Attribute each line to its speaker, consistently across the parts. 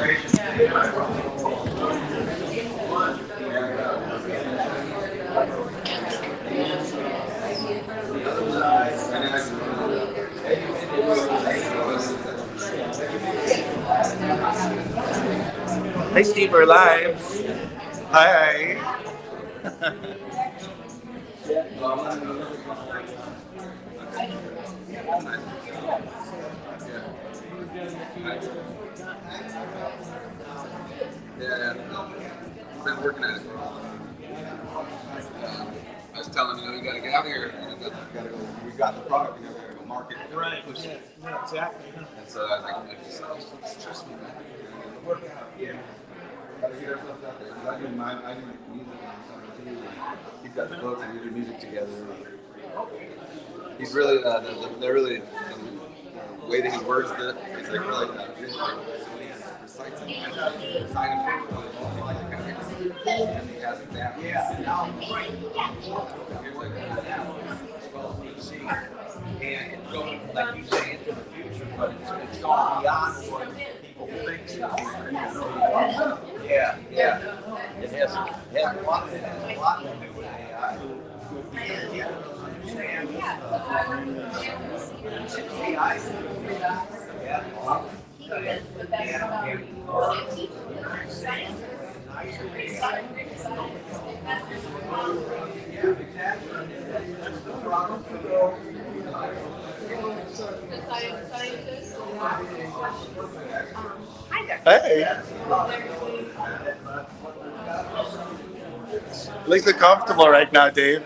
Speaker 1: Hey Steve, we're live. Hi.
Speaker 2: Yeah, I've been working at it. I was telling him, you gotta get out here. Gotta go. We got the product. We gotta go market it.
Speaker 3: Right.
Speaker 2: Push it.
Speaker 3: Yeah, exactly.
Speaker 2: And so I was like, it's trust me, man.
Speaker 3: Yeah.
Speaker 2: Gotta get ourselves out there. I do music and stuff too. He's got the books and we do music together. He's really, they're really, the way that he words it, it's like really, recites it, and he has it down.
Speaker 3: And it's going, like you say, into the future, but it's going beyond what people think it's going to be. Yeah. It has a lot to do with AI.
Speaker 1: Hey. At least you're comfortable right now, Dave.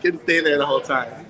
Speaker 1: You can stay there the whole time.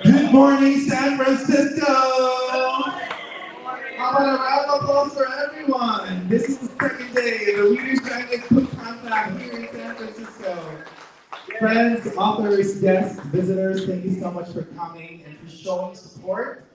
Speaker 4: Good morning, San Francisco! How about a round of applause for everyone? This is the second day of the ReadersMagnet book Confab here in San Francisco. Friends, authors, guests, visitors, thank you so much for coming and for showing support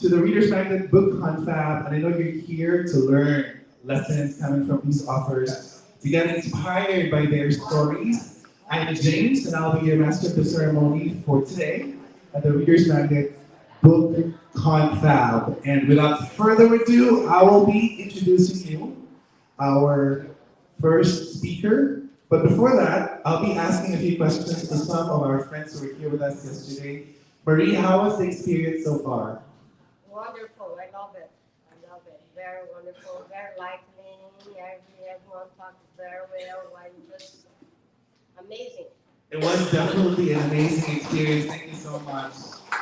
Speaker 4: to the ReadersMagnet book Confab. And I know you're here to learn lessons coming from these authors, to get inspired by their stories. I'm James, and I'll be your master of the ceremony for today at the ReadersMagnet book Confab. And without further ado, I will be introducing you our first speaker. But before that, I'll be asking a few questions to some of our friends who were here with us yesterday. Marie, how was the experience so far?
Speaker 5: Wonderful, I love it. I love it. Very wonderful, very lightning. Everyone talks very well. Just amazing.
Speaker 4: It was definitely an amazing experience. Thank you so much.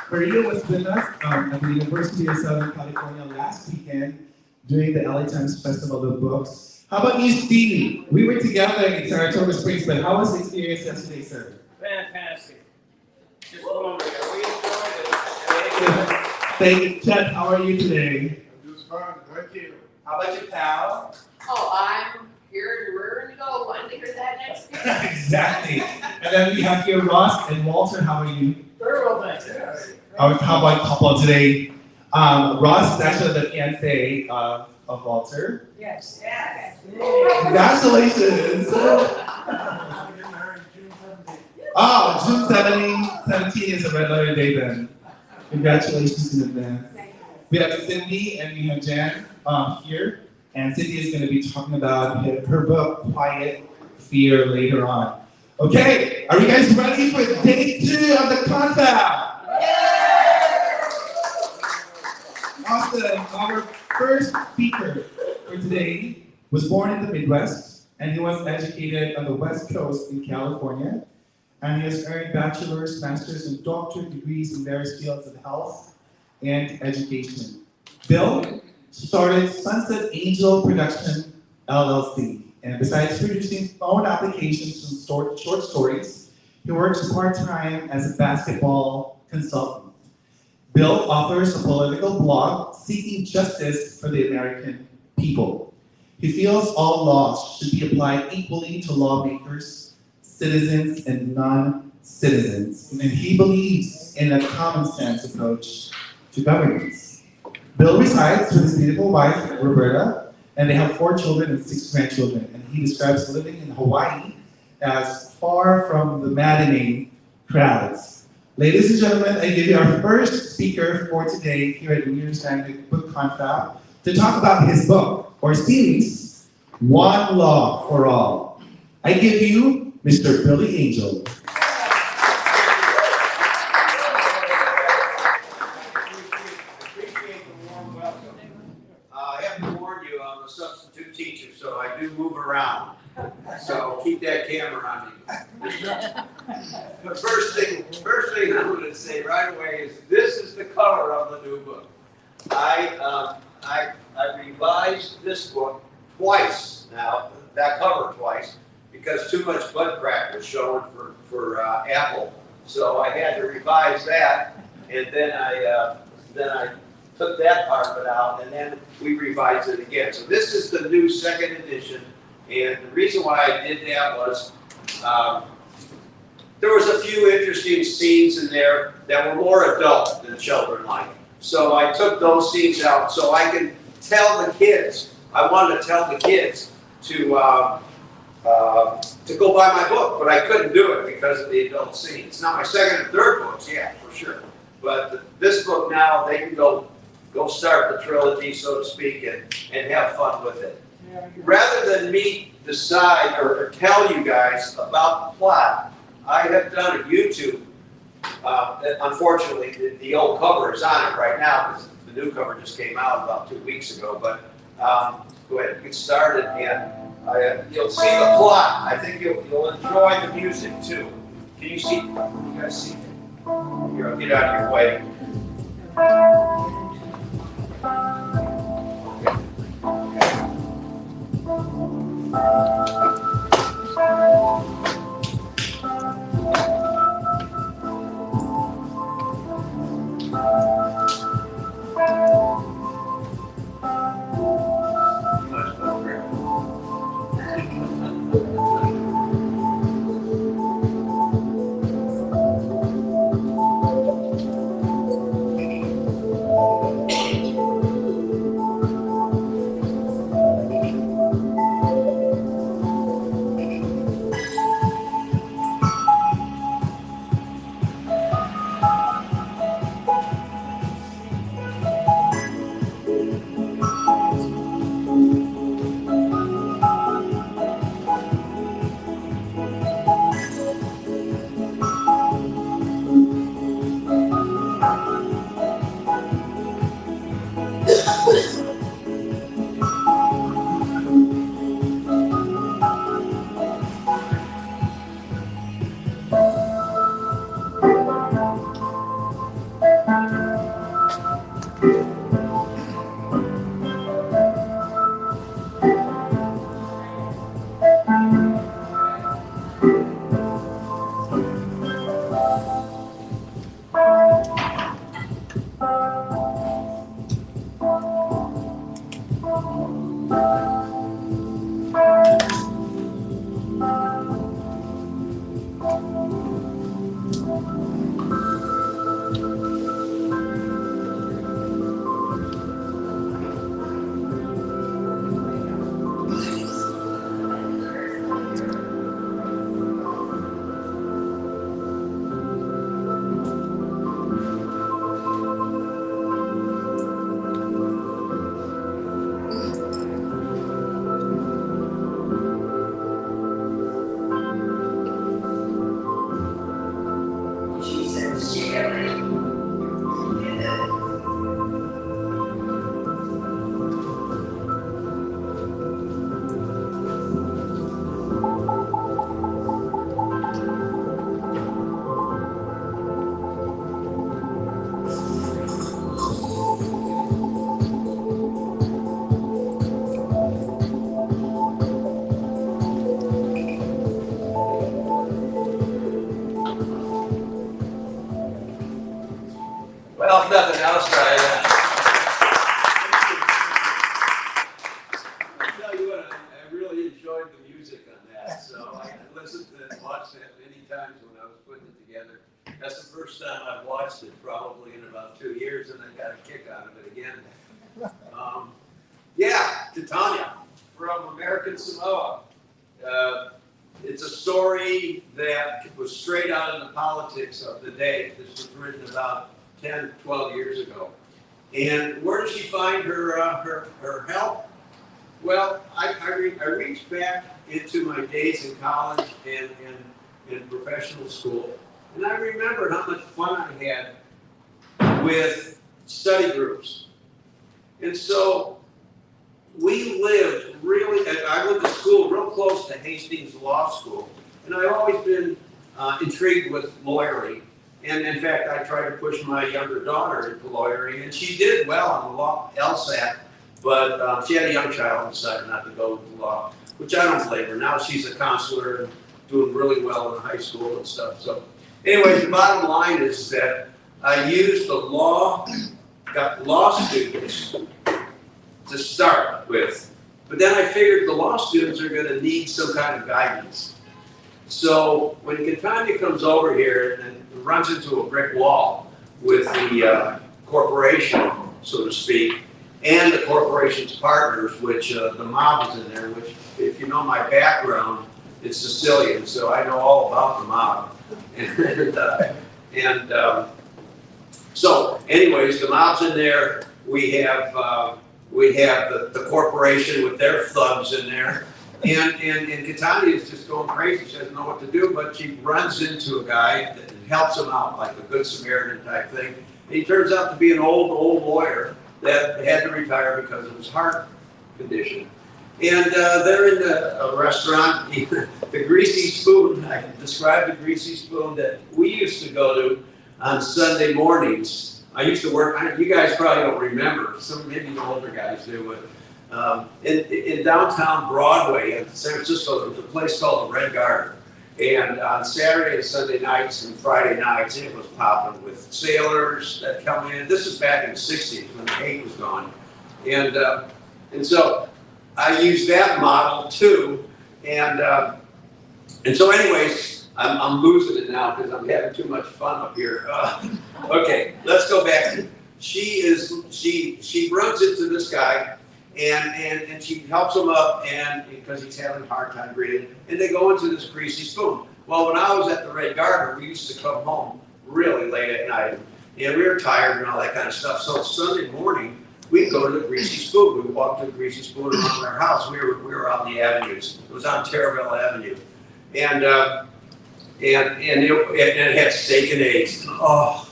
Speaker 4: Maria was with us at the University of Southern California last weekend during the LA Times Festival of Books. How about you, Stevie? We were together in Saratoga Springs, but how was the experience yesterday, sir?
Speaker 6: Fantastic. Just wonderful. We enjoyed it.
Speaker 4: Thank you. Chet, how are you today?
Speaker 1: It was fun. Thank you.
Speaker 4: How about you, pal?
Speaker 7: Oh, I'm here and raring to go. Want to hear that next?
Speaker 4: Exactly. And then we have here Ross and Walter. How are you?
Speaker 6: Very well, thank you.
Speaker 4: How about couple today? Ross is actually the fiance of Walter.
Speaker 7: Yes. Yes.
Speaker 4: Congratulations! Oh, June 17 is a red letter day then. Congratulations in advance. We have Cindy and we have Jan here. And Cynthia is going to be talking about her book, Quiet Fear, later on. Okay, are you guys ready for day 2 of the Confab? Awesome. Our first speaker for today was born in the Midwest, and he was educated on the West Coast in California. And he has earned bachelor's, master's, and doctorate degrees in various fields of health and education. Bill started Sunset Angel Production, LLC. And besides producing phone applications and short stories, he works part-time as a basketball consultant. Bill authors a political blog seeking justice for the American people. He feels all laws should be applied equally to lawmakers, citizens, and non-citizens. And he believes in a common sense approach to governance. Bill resides with his beautiful wife, Roberta, and they have 4 children and 6 grandchildren. And he describes living in Hawaii as far from the maddening crowds. Ladies and gentlemen, I give you our first speaker for today here at the ReadersMagnet book Confab to talk about his book, or series, One Law for All. I give you Mr. Billy Angel.
Speaker 3: I have to warn you, I'm a substitute teacher, so I do move around. So keep that camera on me. The first thing I'm going to say right away is this is the cover of the new book. I revised this book twice now, that cover twice, because too much butt crack was showing for Apple. So I had to revise that, and then I took that part of it out, and then we revised it again. So this is the new second edition, and the reason why I did that was there was a few interesting scenes in there that were more adult than children-like. So I took those scenes out so I can tell the kids. I wanted to tell the kids to go buy my book, but I couldn't do it because of the adult scenes. Now my second and third books, yeah, for sure. But this book now, they can go start the trilogy, so to speak, and have fun with it. Rather than me decide or tell you guys about the plot, I have done a YouTube. Unfortunately, the old cover is on it right now because the new cover just came out about 2 weeks ago. But go ahead, get started, and you'll see the plot. I think you'll enjoy the music too. Can you see? You guys see? Here, I'll get out of your way. Well, if nothing else, I tell you what, I really enjoyed the music on that. So I listened to it and watched it many times when I was putting it together. That's the first time I've watched it, probably in about 2 years, and I got a kick out of it again. Yeah, Titania from American Samoa. It's a story that was straight out of the politics of the day. This was written about 10, 12 years ago. And where did she find her help? Well, I reached back into my days in college and in professional school, and I remembered how much fun I had with study groups. And so we lived I went to school real close to Hastings Law School, and I've always been intrigued with lawyering. And in fact, I tried to push my younger daughter into lawyering, and she did well on the law LSAT, but she had a young child and decided not to go to law, which I don't blame her. Now she's a counselor and doing really well in high school and stuff. So Anyways, the bottom line is that I used got law students to start with, but then I figured the law students are going to need some kind of guidance. So when Cynthia comes over here and runs into a brick wall with the corporation, so to speak, and the corporation's partners, which the mob is in there, which, if you know my background, it's Sicilian, so I know all about the mob. So anyways, the mob's in there. We have the corporation with their thugs in there. And Cynthia is just going crazy. She doesn't know what to do, but she runs into a guy that helps him out, like a good Samaritan type thing. And he turns out to be an old lawyer that had to retire because of his heart condition. And they're in a restaurant, the Greasy Spoon. I can describe the Greasy Spoon that we used to go to on Sunday mornings. I used to work, you guys probably don't remember, maybe the older guys do, but in downtown Broadway in San Francisco, there's a place called the Red Garden. And on Saturday and Sunday nights and Friday nights, it was popping with sailors that come in. This is back in the 60s when the hate was gone. And so I used that model too. And so anyways, I'm losing it now because I'm having too much fun up here. Okay, let's go back. She runs into this guy and she helps him up, and because he's having a hard time breathing, and they go into this Greasy Spoon. Well, when I was at the Red Garden, we used to come home really late at night, and we were tired and all that kind of stuff. So Sunday morning, we'd go to the Greasy Spoon. We walked to the Greasy Spoon around our house. We were on the avenues. It was on Terraville Avenue, and it had steak and eggs. Oh,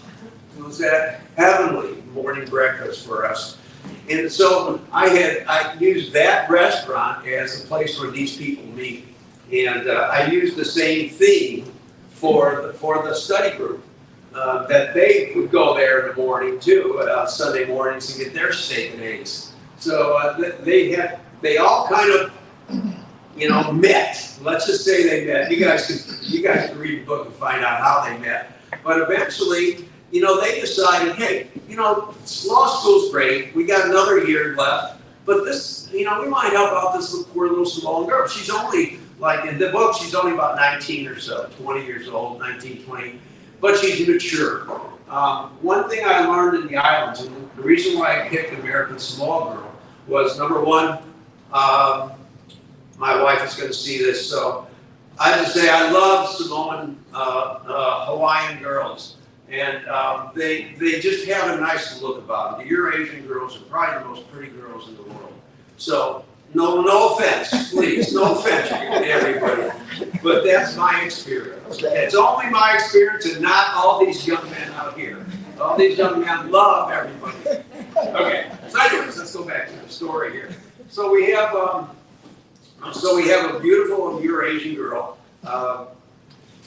Speaker 3: it was that heavenly morning breakfast for us. And so I used that restaurant as a place where these people meet. And I used the same theme for the study group, that they would go there in the morning too, Sunday mornings, and get their steak and eggs. So they all kind of, met. Let's just say they met. You guys can read the book and find out how they met. But eventually, they decided, hey, law school's great. We got another year left, but this, we might help out this poor little Samoan girl. She's only, like in the book, she's only about 19 or so, 20 years old, 19, 20, but she's mature. One thing I learned in the islands, and the reason why I picked American Samoa girl was, number one, my wife is going to see this, so I have to say I love Samoan, Hawaiian girls. And they just have a nice look about them. The Eurasian girls are probably the most pretty girls in the world. So no offense, please, no offense to everybody. But that's my experience. It's only my experience and not all these young men out here. All these young men love everybody. Okay, so anyways, let's go back to the story here. So we have a beautiful Eurasian girl.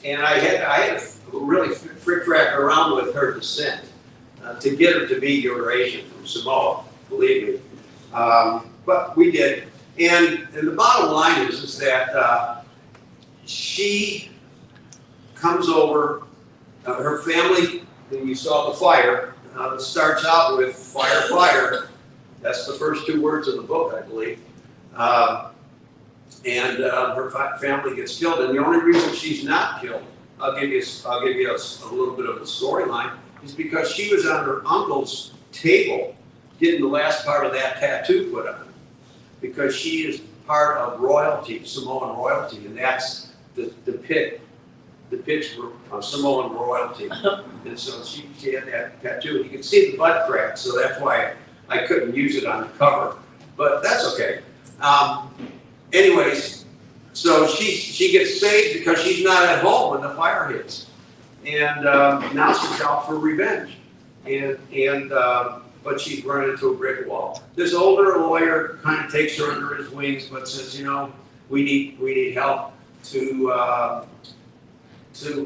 Speaker 3: And I had really frick-frack around with her descent to get her to be Eurasian from Samoa, believe me. But we did. And the bottom line is that she comes over, her family, when you saw the fire, starts out with fire, fire. That's the first two words of the book, I believe. And her family gets killed, and the only reason she's not killed, I'll give you a little bit of a storyline, is because she was on her uncle's table getting the last part of that tattoo put on, because she is part of royalty, Samoan royalty, and that's the pitch for Samoan royalty. And so she had that tattoo, and you can see the butt crack, so that's why I couldn't use it on the cover, but that's okay. Anyways, so she gets saved because she's not at home when the fire hits, and now she's out for revenge, but she's running into a brick wall. This older lawyer kind of takes her under his wings, but says, we need help to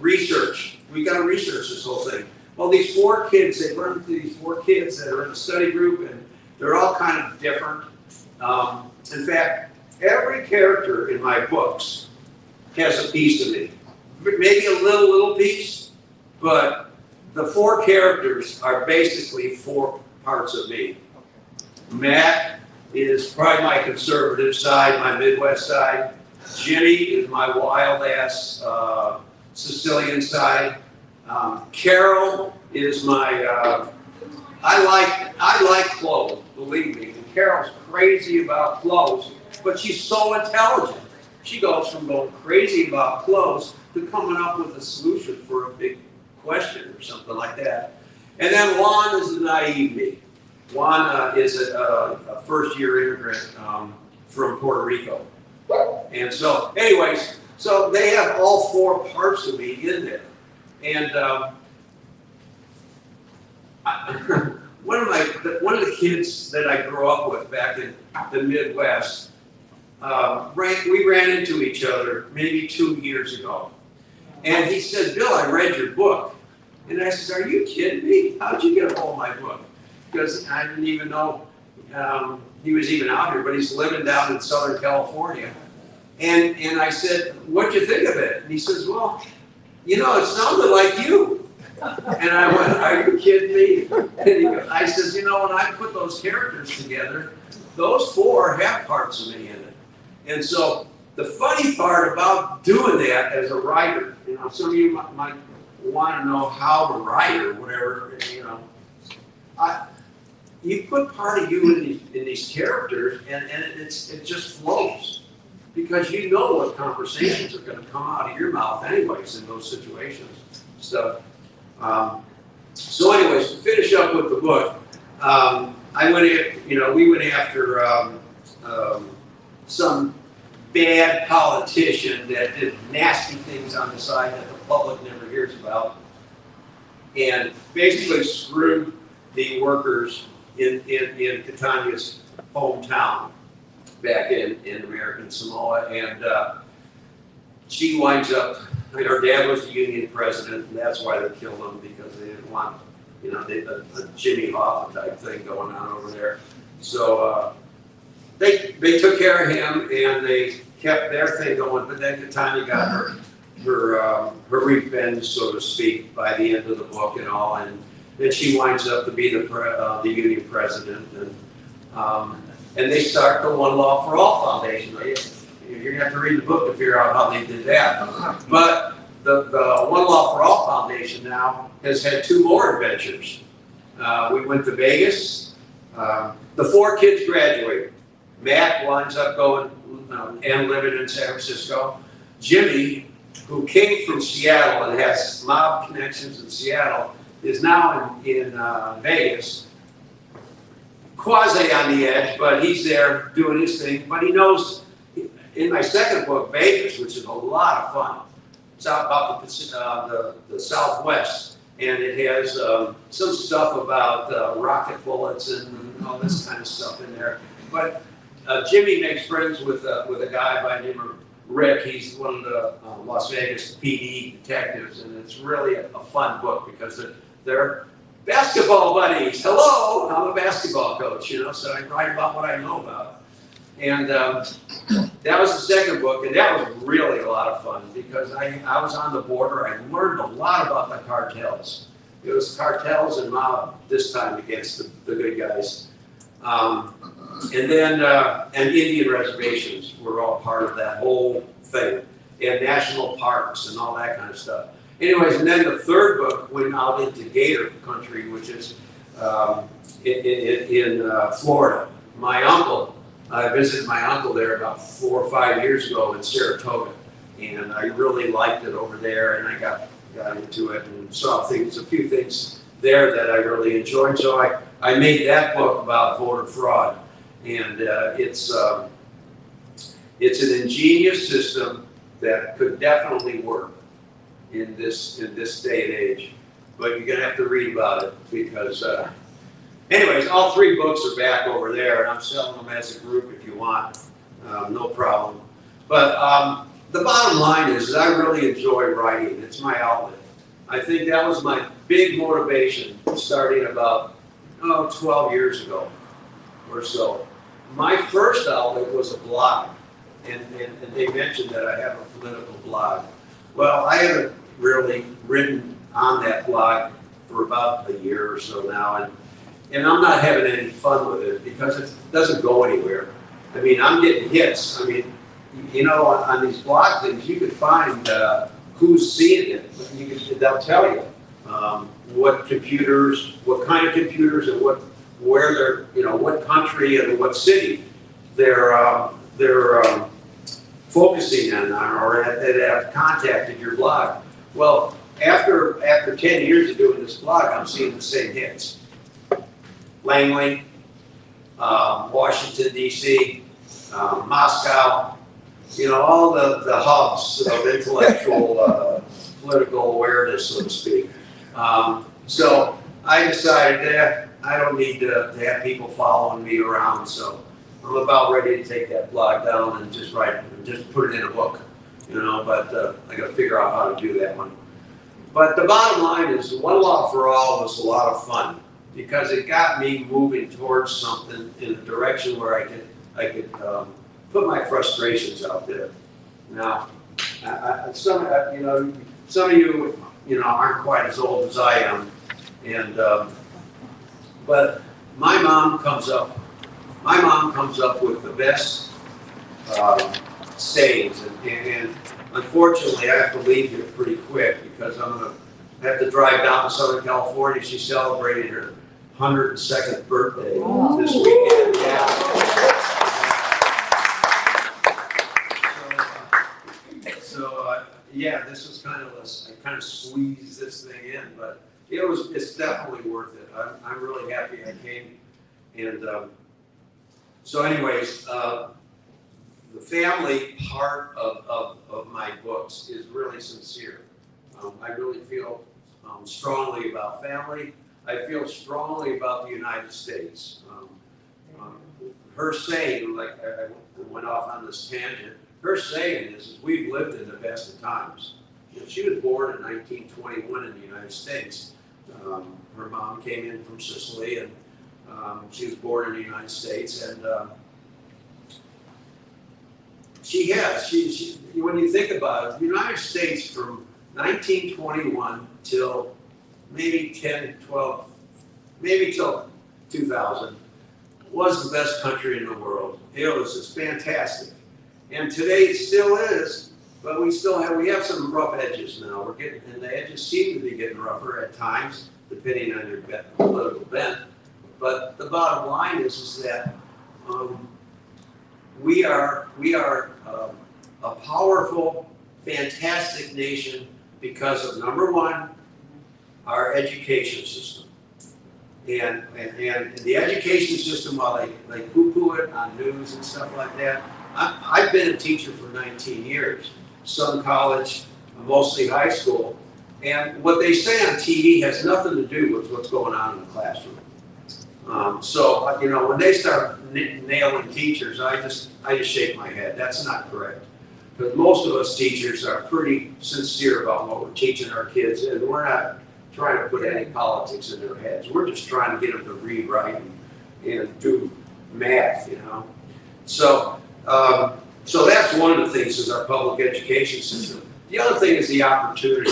Speaker 3: research. We got to research this whole thing. Well, these four kids, they run into these four kids that are in a study group, and they're all kind of different. In fact, every character in my books has a piece of me. Maybe a little piece,
Speaker 8: but the 4 characters are basically 4 parts of me. Matt is probably my conservative side, my Midwest side. Jimmy is my wild-ass Sicilian side. Carol is my, I like clothes, believe me. And Carol's crazy about clothes, but she's so intelligent. She goes from going crazy about clothes to coming up with a solution for a big question or something like that. And then Juan is the naive me. Juan is a first-year immigrant from Puerto Rico. And so, anyways, so they have all 4 parts of me in there. And one of the kids that I grew up with back in the Midwest, we ran into each other maybe 2 years ago. And he said, "Bill, I read your book." And I said, "Are you kidding me? How'd you get a hold of my book?" Because I didn't even know he was even out here, but he's living down in Southern California. And I said, "What'd you think of it?" And he says, "Well, you know, it sounded like you." And I went, "Are you kidding me?" And I says, "You know, when I put those characters together, those 4 have parts of me in it." And so the funny part about doing that as a writer, you know, some of you might want to know how to write or whatever, you know. You put part of you in these characters, and it just flows. Because you know what conversations are going to come out of your mouth anyways in those situations. So anyways, to finish up with the book, we went after some bad politician that did nasty things on the side that the public never hears about, and basically screwed the workers in Catania's hometown back in American Samoa, and she winds up, her dad was the union president, and that's why they killed him, because they didn't want, you know, a Jimmy Hoffa type thing going on over there. So they took care of him, and they kept their thing going, but then Catania got her revenge, so to speak, by the end of the book and all, and then she winds up to be the union president, and they start the One Law for All Foundation. You're going to have to read the book to figure out how they did that. But the One Law for All Foundation now has had 2 more adventures. We went to Vegas. The 4 kids graduated. Matt winds up going and living in San Francisco. Jimmy, who came from Seattle and has mob connections in Seattle, is now in Vegas. Quasi on the edge, but he's there doing his thing. But he knows, in my second book, Vegas, which is a lot of fun. It's out about the Southwest, and it has some stuff about rocket bullets and all this kind of stuff in there. But Jimmy makes friends with a guy by the name of Rick. He's one of the Las Vegas PD detectives, and it's really a fun book because they're basketball buddies. Hello, I'm a basketball coach, you know, so I write about what I know about. And that was the second book, and that was really a lot of fun because I was on the border. I learned a lot about the cartels. It was cartels and mob this time against the good guys. And then and Indian reservations were all part of that whole thing, and national parks and all that kind of stuff. Anyways, and then the third book went out into Gator country, which is in Florida. My uncle, I visited my uncle there about 4 or 5 years ago in Saratoga, and I really liked it over there, and I got into it and saw things, a few things there that I really enjoyed. So I made that book about voter fraud, and it's an ingenious system that could definitely work in this day and age, but you're gonna have to read about it because. Anyways, all 3 books are back over there, and I'm selling them as a group if you want, no problem. But the bottom line is I really enjoy writing. It's my outlet. I think that was my big motivation starting about 12 years ago or so. My first outlet was a blog, and they mentioned that I have a political blog. Well, I haven't really written on that blog for about a year or so now, and I'm not having any fun with it because it doesn't go anywhere. I mean, I'm getting hits. I mean, you know, on these blog things, you can find who's seeing it. They'll tell you what computers, what kind of computers, and where they're, you know, what country and what city they're focusing on, or that have contacted your blog. Well, after 10 years of doing this blog, I'm seeing the same hits. Langley, Washington, D.C., Moscow, you know, all the hubs of intellectual, political awareness, so to speak. So I decided that I don't need to have people following me around, so I'm about ready to take that blog down and just put it in a book, you know, but I got to figure out how to do that one. But the bottom line is, One Law for All was a lot of fun because it got me moving towards something in a direction where I could put my frustrations out there. Now, some of you, you know, aren't quite as old as I am, and but my mom comes up with the best sayings, and unfortunately, I have to leave here pretty quick because I'm gonna have to drive down to Southern California. She's celebrating her 102nd birthday this weekend. Yeah. Yeah, this was kind of I kind of squeezed this thing in, but it's definitely worth it. I'm really happy I came, and so anyways, the family part of my books is really sincere. I really feel strongly about family. I feel strongly about the United States. Her saying, like I went off on this tangent, her saying is we've lived in the best of times. You know, she was born in 1921 in the United States. Her mom came in from Sicily, and she was born in the United States. And she when you think about it, the United States from 1921 till maybe 10, 12, maybe till 2000 was the best country in the world. It was just fantastic. And today it still is, but we have some rough edges now. And the edges seem to be getting rougher at times, depending on your political bent. But the bottom line is that we are a powerful, fantastic nation because of, number one, our education system. And the education system, while they poo-poo it on news and stuff like that, I've been a teacher for 19 years, some college, mostly high school, and what they say on TV has nothing to do with what's going on in the classroom. So, you know, when they start nailing teachers, I just shake my head. That's not correct. Because most of us teachers are pretty sincere about what we're teaching our kids, and we're not trying to put any politics in their heads. We're just trying to get them to read, write, and do math, you know. So that's one of the things is our public education system. The other thing is the opportunity.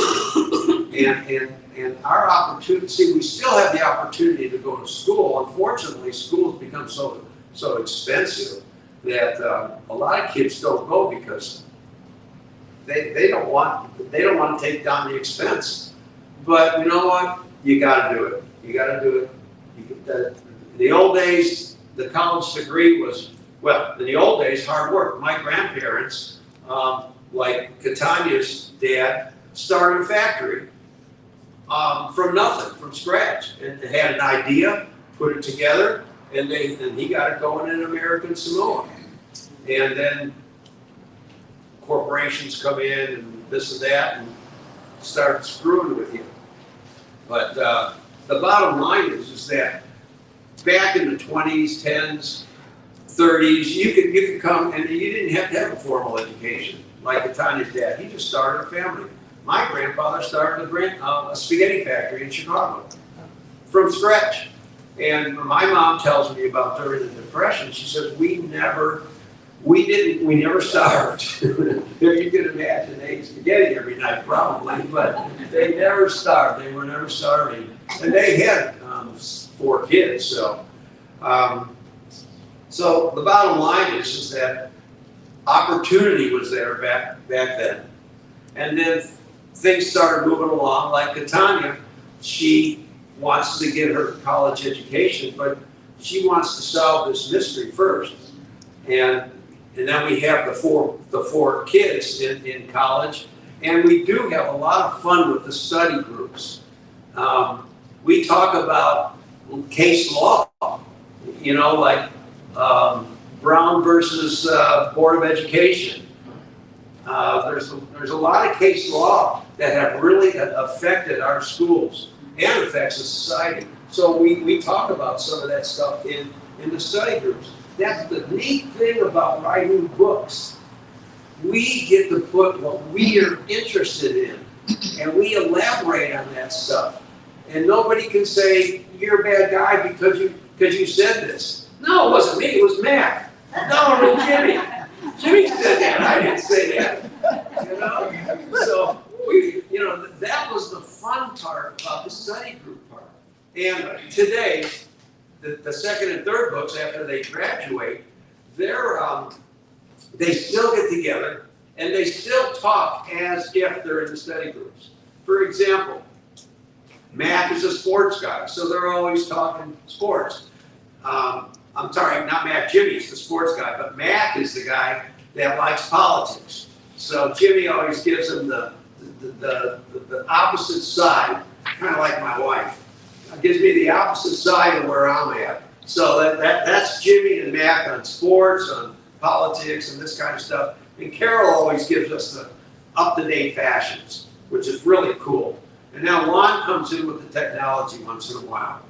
Speaker 8: And our opportunity, see, we still have the opportunity to go to school. Unfortunately, schools become so expensive that a lot of kids don't go because they don't want to take down the expense. But you know what? You got to do it. You got to do it. In the old days, the college degree was, well, in the old days, hard work. My grandparents, like Catania's dad, started a factory from nothing, from scratch. And they had an idea, put it together, and he got it going in American Samoa. And then corporations come in and this and that and start screwing with you. But the bottom line is that back in the 20s, 10s, 30s, you could come and you didn't have to have a formal education. Like Catania's dad, he just started a family. My grandfather started a spaghetti factory in Chicago from scratch. And my mom tells me about during the Depression, she says, we never we never starved. If you can imagine, they ate spaghetti every night probably, but they never starved. They were never starving. And they had 4 kids, so. So the bottom line is that opportunity was there back then. And then things started moving along, like Katanya, she wants to get her college education, but she wants to solve this mystery first. And then we have the four kids in college, and we do have a lot of fun with the study groups. We talk about case law, you know, like Brown versus Board of Education. There's a lot of case law that have really affected our schools and affects the society. So we talk about some of that stuff in the study groups. That's the neat thing about writing books. We get to put what we are interested in, and we elaborate on that stuff. And nobody can say, you're a bad guy because you said this. No, it wasn't me, it was Mac. No, it was Jimmy. Jimmy said that, I didn't say that. You know? So, that was the fun part about the study group part. And today, the second and third books, after they graduate, they still get together and they still talk as if they're in the study groups. For example, Mac is a sports guy, so they're always talking sports. I'm sorry, not Mac, Jimmy's the sports guy, but Mac is the guy that likes politics. So Jimmy always gives him the opposite side, kind of like my wife. Gives me the opposite side of where I'm at. So that's Jimmy and Mac on sports, on politics, and this kind of stuff. And Carol always gives us the up-to-date fashions, which is really cool. And now Lon comes in with the technology once in a while.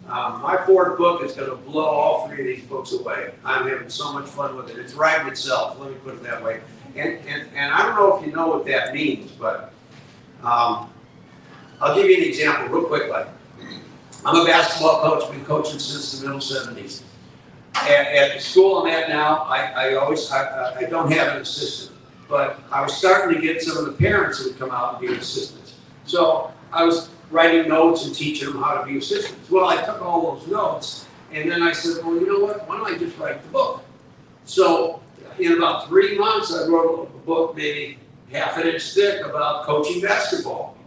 Speaker 8: My 4th book is going to blow all 3 of these books away. I'm having so much fun with it. It's writing itself, let me put it that way. And I don't know if you know what that means, but I'll give you an example real quick. I'm a basketball coach, been coaching since the middle 70s. At the school I'm at now, I don't have an assistant, but I was starting to get some of the parents who would come out and be assistants. So I was writing notes and teaching them how to be assistants. Well, I took all those notes, and then I said, well, you know what, why don't I just write the book? So in about 3 months, I wrote a book, maybe half an inch thick, about coaching basketball.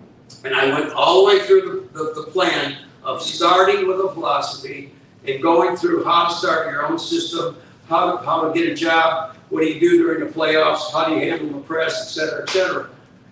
Speaker 8: And I went all the way through the plan of starting with a philosophy and going through how to start your own system, how to get a job, what do you do during the playoffs, how do you handle the press, et cetera, et cetera.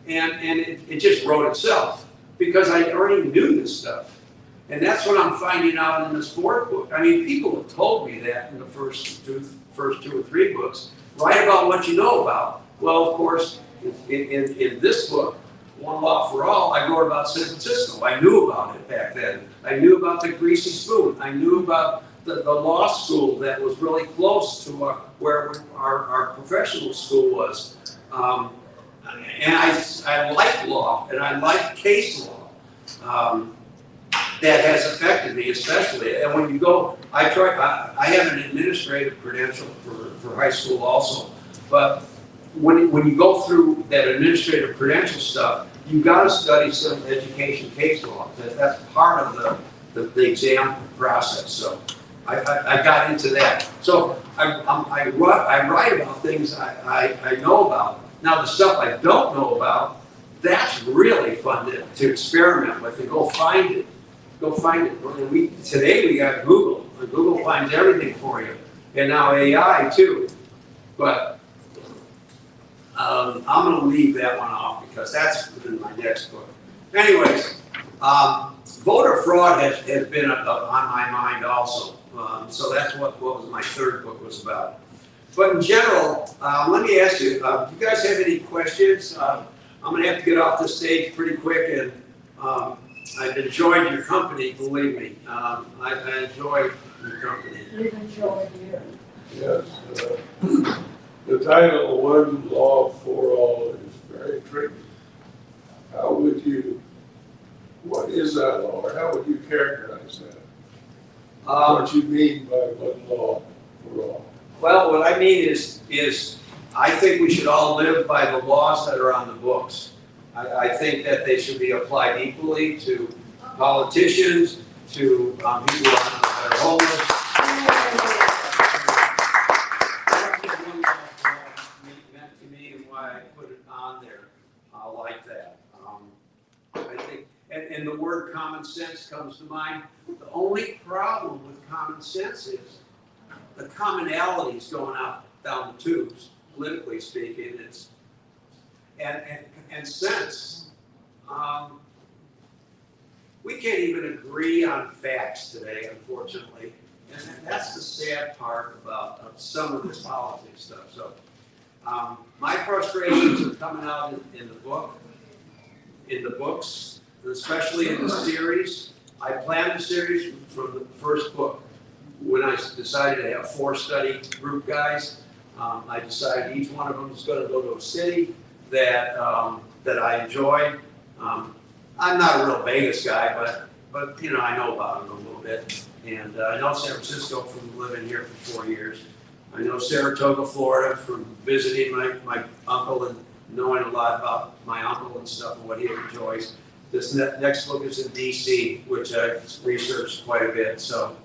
Speaker 8: And it just wrote itself because I already knew this stuff. And that's what I'm finding out in this 4th book. I mean, people have told me that in the first two or three books. Write about what you know about. Well, of course, in this book, One Law for All, I wrote about San Francisco. I knew about it back then. I knew about the greasy spoon. I knew about the law school that was really close to where our professional school was. And I like law, and I like case law. That has affected me especially. And when you go, I have an administrative credential for high school also. But when you go through that administrative credential stuff, you've got to study some education case law. That's part of the exam process. So I got into that. So I write about things I know about. Now the stuff I don't know about, that's really fun to experiment with and go find it. Go find it. Today we got Google. Google finds everything for you. And now AI too. But I'm going to leave that one off because that's in my next book. Anyways, voter fraud has been on my mind also. So that's what was my 3rd book was about. But in general, let me ask you, do you guys have any questions? I'm going to have to get off the stage pretty quick, and I've enjoyed your company, believe me. I enjoy your company.
Speaker 5: We've enjoyed you.
Speaker 9: Yes. The title, One Law for All, is very tricky. What is that law, or how would you characterize that? What you mean by one law for all?
Speaker 8: Well, what I mean is I think we should all live by the laws that are on the books. I think that they should be applied equally to politicians, to people that are homeless. That's what one law meant to me and why I put it on there like that. I think, and the word common sense comes to mind. The only problem with common sense is the commonalities going out down the tubes, politically speaking. It's and sense. We can't even agree on facts today, unfortunately, and that's the sad part about some of this politics stuff. So, my frustrations are coming out in the book, in the books, especially in the series. I planned the series from the first book. When I decided to have 4 study group guys, I decided each one of them is going to go to a city that I enjoy. I'm not a real Vegas guy, but you know, I know about them a little bit. And I know San Francisco from living here for 4 years. I know Saratoga, Florida from visiting my uncle and knowing a lot about my uncle and stuff and what he enjoys. This next book is in DC, which I've researched quite a bit. So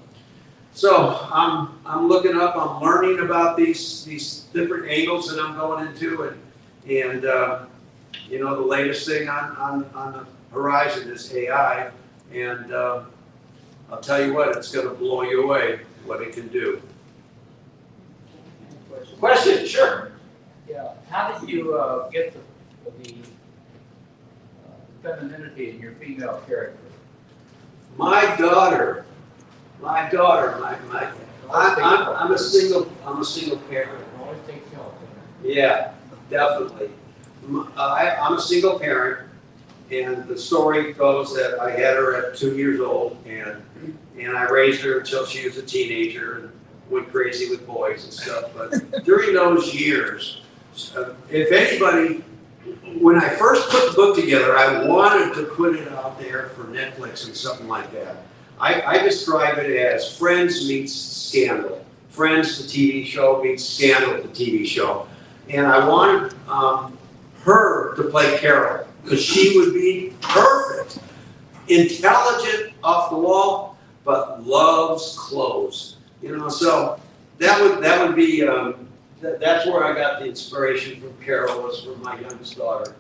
Speaker 8: I'm looking up, I'm learning about these different angles that I'm going into, and you know, the latest thing on the horizon is AI, and I'll tell you what, it's going to blow you away what it can do. Question, sure.
Speaker 6: Yeah, how did you get the femininity in your female character?
Speaker 8: My daughter, I'm a single parent.
Speaker 6: Always take help.
Speaker 8: Yeah, definitely. I'm a single parent, and the story goes that I had her at 2 years old, and I raised her until she was a teenager and went crazy with boys and stuff. But during those years, if anybody, when I first put the book together, I wanted to put it out there for Netflix and something like that. I describe it as Friends meets Scandal. Friends, the TV show, meets Scandal, the TV show. And I wanted her to play Carol, because she would be perfect. Intelligent, off the wall, but loves clothes. You know, so that would be, that's where I got the inspiration from Carol, was from my youngest daughter.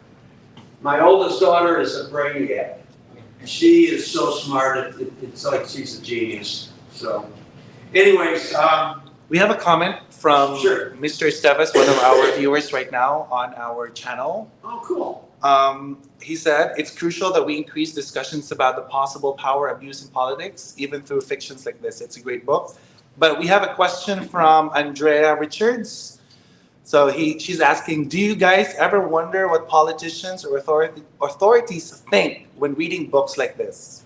Speaker 8: My oldest daughter is a brainiac. She is so smart, it's like she's a genius. So, anyways.
Speaker 10: We have a comment from
Speaker 8: Sure.
Speaker 10: Mr. Esteves, one of our viewers right now on our channel.
Speaker 8: Oh, cool.
Speaker 10: He said, it's crucial that we increase discussions about the possible power abuse in politics, even through fictions like this. It's a great book. But we have a question from Andrea Richards. So she's asking, do you guys ever wonder what politicians or authorities think when reading books like this?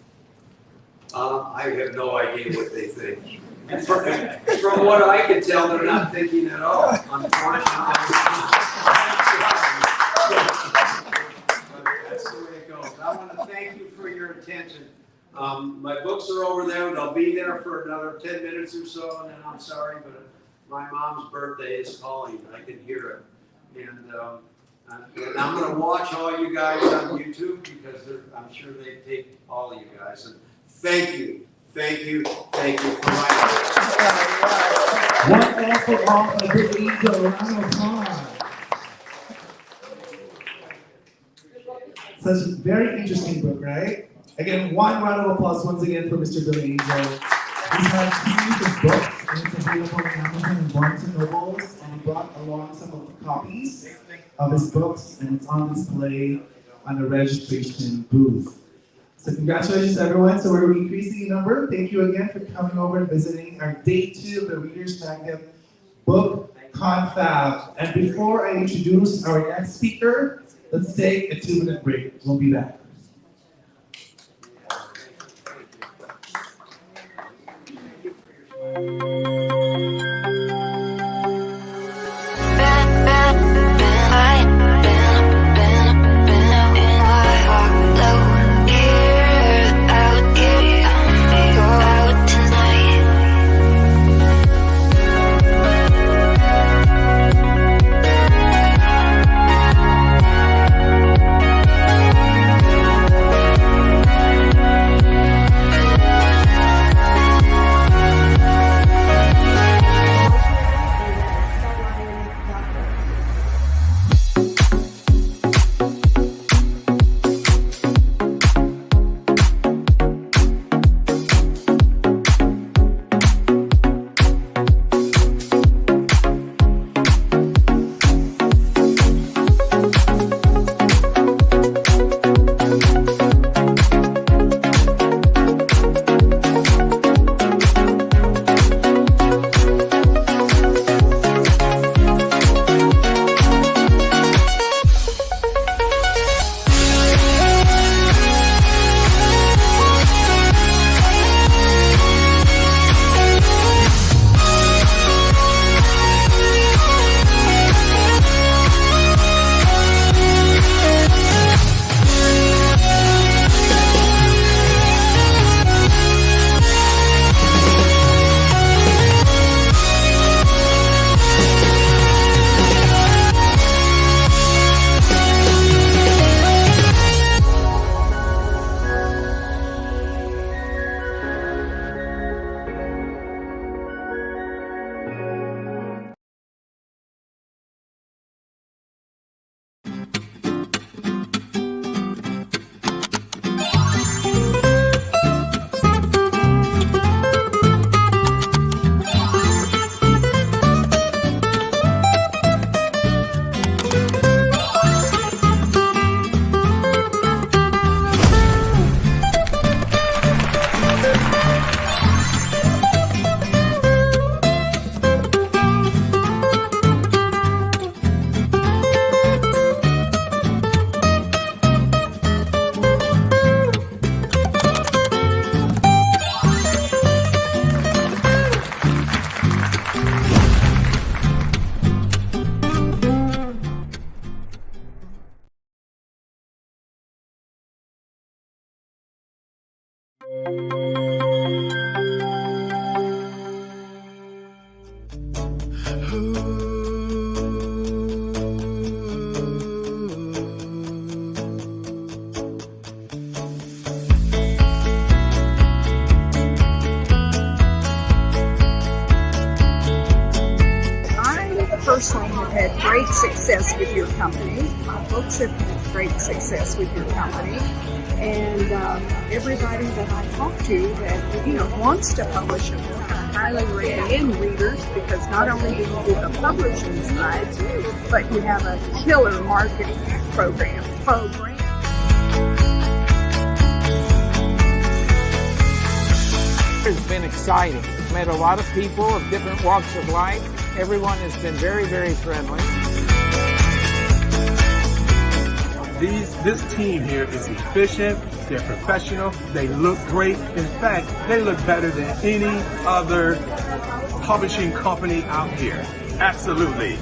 Speaker 8: I have no idea what they think. From what I can tell, they're not thinking at all, unfortunately. That's the way it goes. I want to thank you for your attention. My books are over there. They'll be there for another 10 minutes or so, and then I'm sorry, but my mom's birthday is calling. I can hear it. And I'm going to watch all you guys on YouTube, because I'm sure they take all of you guys. And thank you. Thank you for my
Speaker 4: One awful off a big ego. Round of applause. Such a very interesting book, right? Again, one round of applause once again for Mr. Billy Angel. He's had series of books, and it's available on Amazon and Barnes & Nobles, and he brought along some of the copies of his books, and it's on display on the registration booth. So congratulations, everyone. So we're increasing the number. Thank you again for coming over and visiting our day 2 of the ReadersMagnet book Confab. And before I introduce our next speaker, let's take a 2-minute break. We'll be back.
Speaker 11: Personally have had great success with your company. My books have had great success with your company. And everybody that I talk to that wants to publish a book, I highly recommend Readers, because not only do you do the publishing side, but you have a killer marketing program.
Speaker 6: It's been exciting. Met a lot of people of different walks of life. Everyone has been very, very friendly.
Speaker 12: This team here is efficient, they're professional, they look great. In fact, they look better than any other publishing company out here. Absolutely.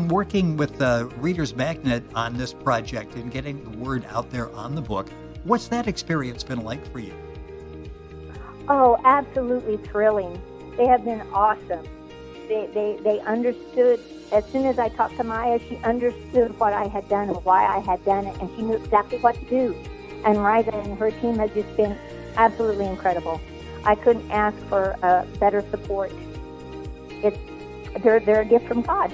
Speaker 13: Working with ReadersMagnet on this project and getting the word out there on the book. What's that experience been like for you?
Speaker 14: Oh, absolutely thrilling. They have been awesome. They understood. As soon as I talked to Maya, she understood what I had done and why I had done it, and she knew exactly what to do. And Riza and her team has just been absolutely incredible. I couldn't ask for better support. They're a gift from God.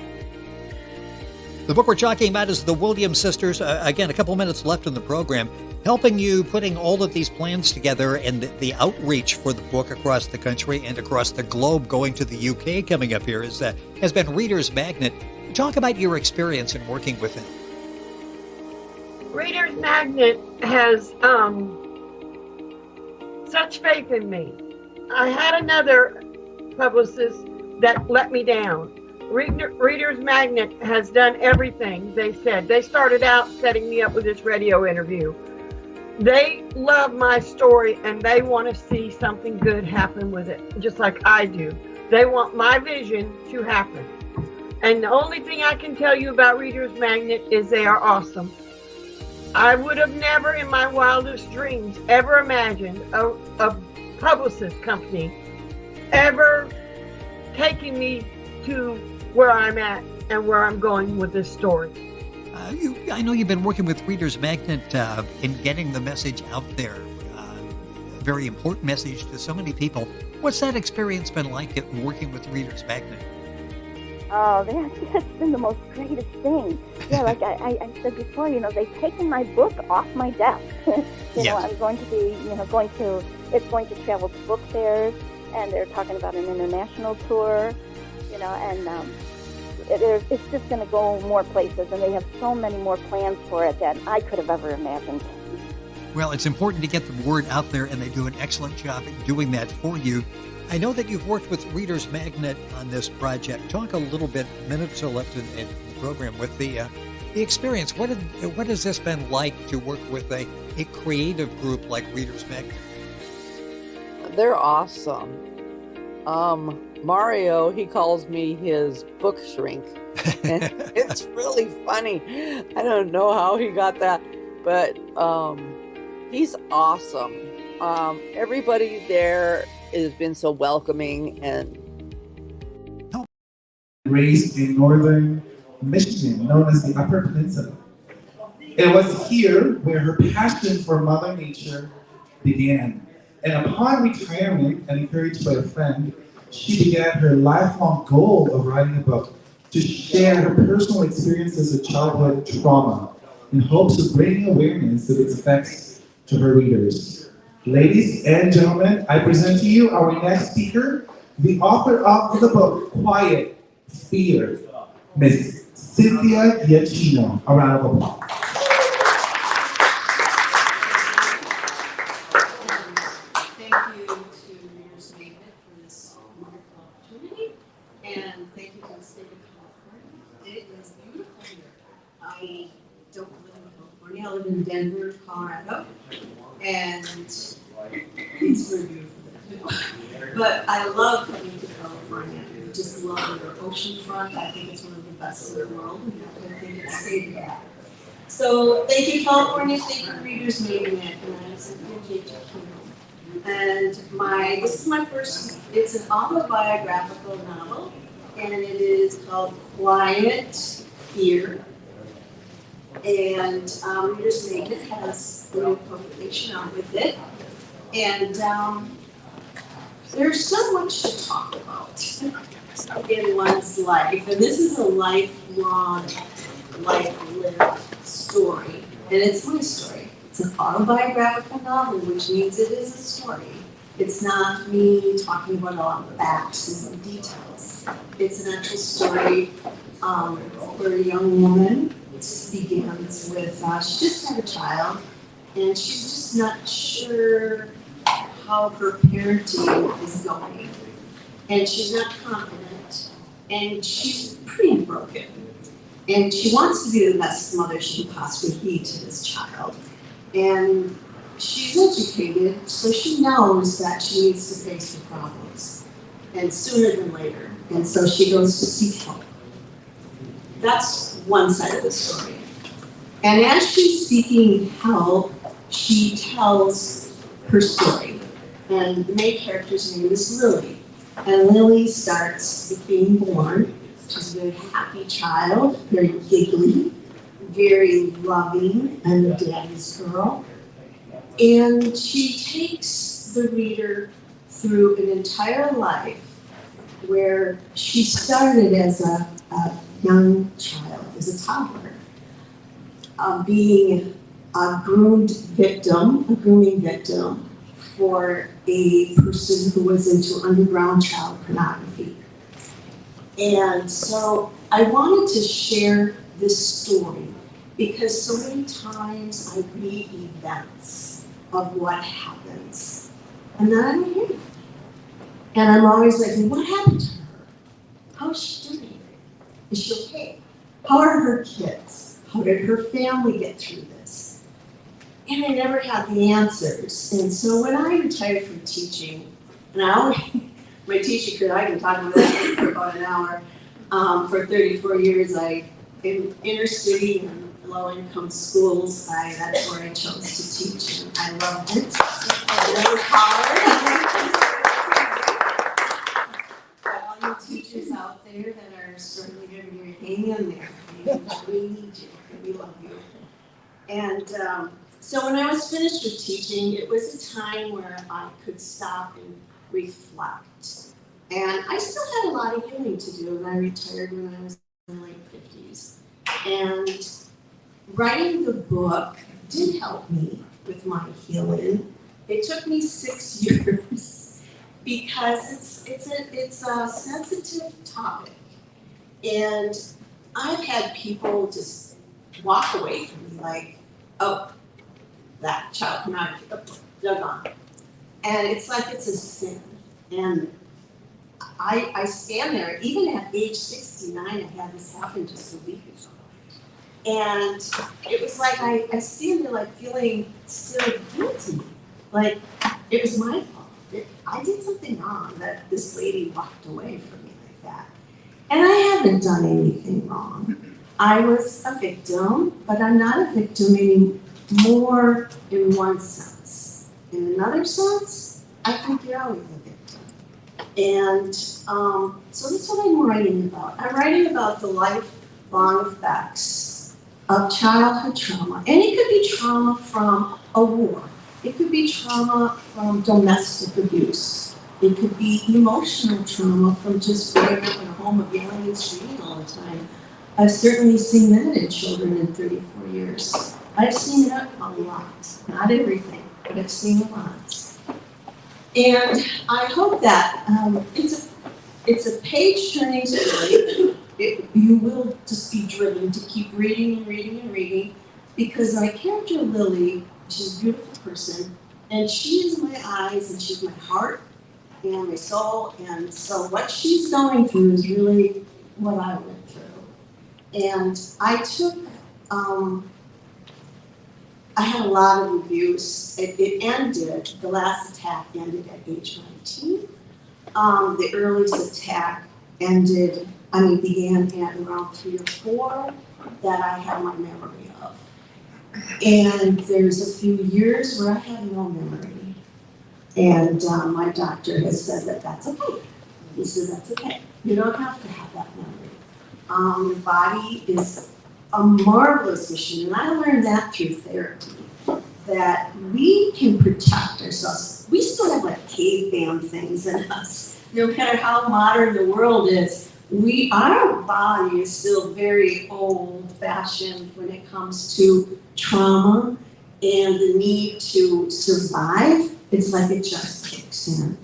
Speaker 13: The book we're talking about is The Williams Sisters. Again, a couple minutes left in the program. Helping you putting all of these plans together and the outreach for the book across the country and across the globe, going to the UK coming up here, has been ReadersMagnet. Talk about your experience in working with them.
Speaker 15: ReadersMagnet has such faith in me. I had another publicist that let me down. ReadersMagnet has done everything they said. They started out setting me up with this radio interview. They love my story and they want to see something good happen with it, just like I do. They want my vision to happen. And the only thing I can tell you about ReadersMagnet is they are awesome. I would have never in my wildest dreams ever imagined a publicist company ever taking me to where I'm at and where I'm going with this story.
Speaker 13: I know you've been working with ReadersMagnet in getting the message out there. A very important message to so many people. What's that experience been like working with ReadersMagnet?
Speaker 14: Oh, that's been the most greatest thing. Yeah, like I said before, they've taken my book off my desk. I'm going to be, it's going to travel to book fairs, and they're talking about an international tour. It's just going to go more places, and they have so many more plans for it that I could have ever imagined.
Speaker 13: Well, it's important to get the word out there, and they do an excellent job at doing that for you. I know that you've worked with ReadersMagnet on this project. Talk a little bit, minutes or left in the program, with the experience. What has this been like to work with a creative group like ReadersMagnet?
Speaker 16: They're awesome. Mario, he calls me his book shrink. And it's really funny. I don't know how he got that, but he's awesome. Everybody there has been so welcoming and
Speaker 4: raised in northern Michigan, known as the Upper Peninsula. It was here where her passion for Mother Nature began. And upon retirement and encouraged by a friend, she began her lifelong goal of writing a book to share her personal experiences of childhood trauma in hopes of bringing awareness of its effects to her readers. Ladies and gentlemen, I present to you our next speaker, the author of the book, Quiet Fear, Miss Cynthia Giacchino. A round of applause.
Speaker 17: in Denver, Colorado, and it's very beautiful there too. But I love coming to California. I just love their oceanfront. I think it's one of the best in the world, and I think it's state of the art. So thank you, California. Thank you, ReadersMagnet, and I'm Cynthia. And this is my first, it's an autobiographical novel, and it is called Quiet Here. And ReadersMagnet has a new publication out with it. And there's so much to talk about in one's life. And this is a lifelong, life-lived story. And it's my story. It's an autobiographical novel, which means it is a story. It's not me talking about all the facts and the details. It's an actual story for a young woman. It begins with, she just had a child, and she's just not sure how her parenting is going. And she's not confident, and she's pretty broken. And she wants to be the best mother she can possibly be to this child. And she's educated, so she knows that she needs to face her problems, and sooner than later. And so she goes to seek help. That's one side of the story. And as she's seeking help, she tells her story. And the main character's name is Lily. And Lily starts with being born. She's a very happy child, very giggly, very loving, and a daddy's girl. And she takes the reader through an entire life where she started as a young child, as a toddler, being a grooming victim for a person who was into underground child pornography. And so I wanted to share this story because so many times I read events of what happens, and then I don't hear it. And I'm always like, what happened to her? How is she doing? Is she okay? How are her kids? How did her family get through this? And I never had the answers. And so when I retired from teaching, and I always, my teaching career, I can talk about that for about an hour. For 34 years, in inner city and low-income schools, that's where I chose to teach, and I loved it. It was hard. All you teachers out there that are struggling every year, hang in there. We need you. We love you. And so when I was finished with teaching, it was a time where I could stop and reflect. And I still had a lot of healing to do, and I retired when I was in my late 50s. And writing the book did help me with my healing. It took me 6 years because it's a sensitive topic. And I've had people just walk away from me like, oh, that child pornography, oh, they're gone. And it's like it's a sin. And I stand there, even at age 69, I had this happen just a week ago. And it was like I stand there like feeling still guilty. Like it was my fault. I did something wrong that this lady walked away from me like that. And I haven't done anything wrong. I was a victim, but I'm not a victim anymore in one sense. In another sense, I think you're always a victim. And so that's what I'm writing about. I'm writing about the lifelong effects of childhood trauma. And it could be trauma from a war. It could be trauma from domestic abuse. It could be emotional trauma from just growing up in a home of yelling and screaming all the time. I've certainly seen that in children in 34 years. I've seen it a lot. Not everything, but I've seen a lot. And I hope that it's a page-turning story. You will just be driven to keep reading and reading and reading, because my character Lily, she's a beautiful person, and she is my eyes and she's my heart and my soul, and so what she's going through is really what I went through. And I took I had a lot of abuse. It ended, the last attack ended at age 19. The earliest attack began at around 3 or 4 that I have my memory of. And there's a few years where I have no memory. And my doctor has said that that's okay. He said that's okay. You don't have to have that memory. Your body is a marvelous machine, and I learned that through therapy, that we can protect ourselves. We still have like caveman things in us. No matter how modern the world is, our body is still very old-fashioned when it comes to trauma and the need to survive. It's like it just kicks in.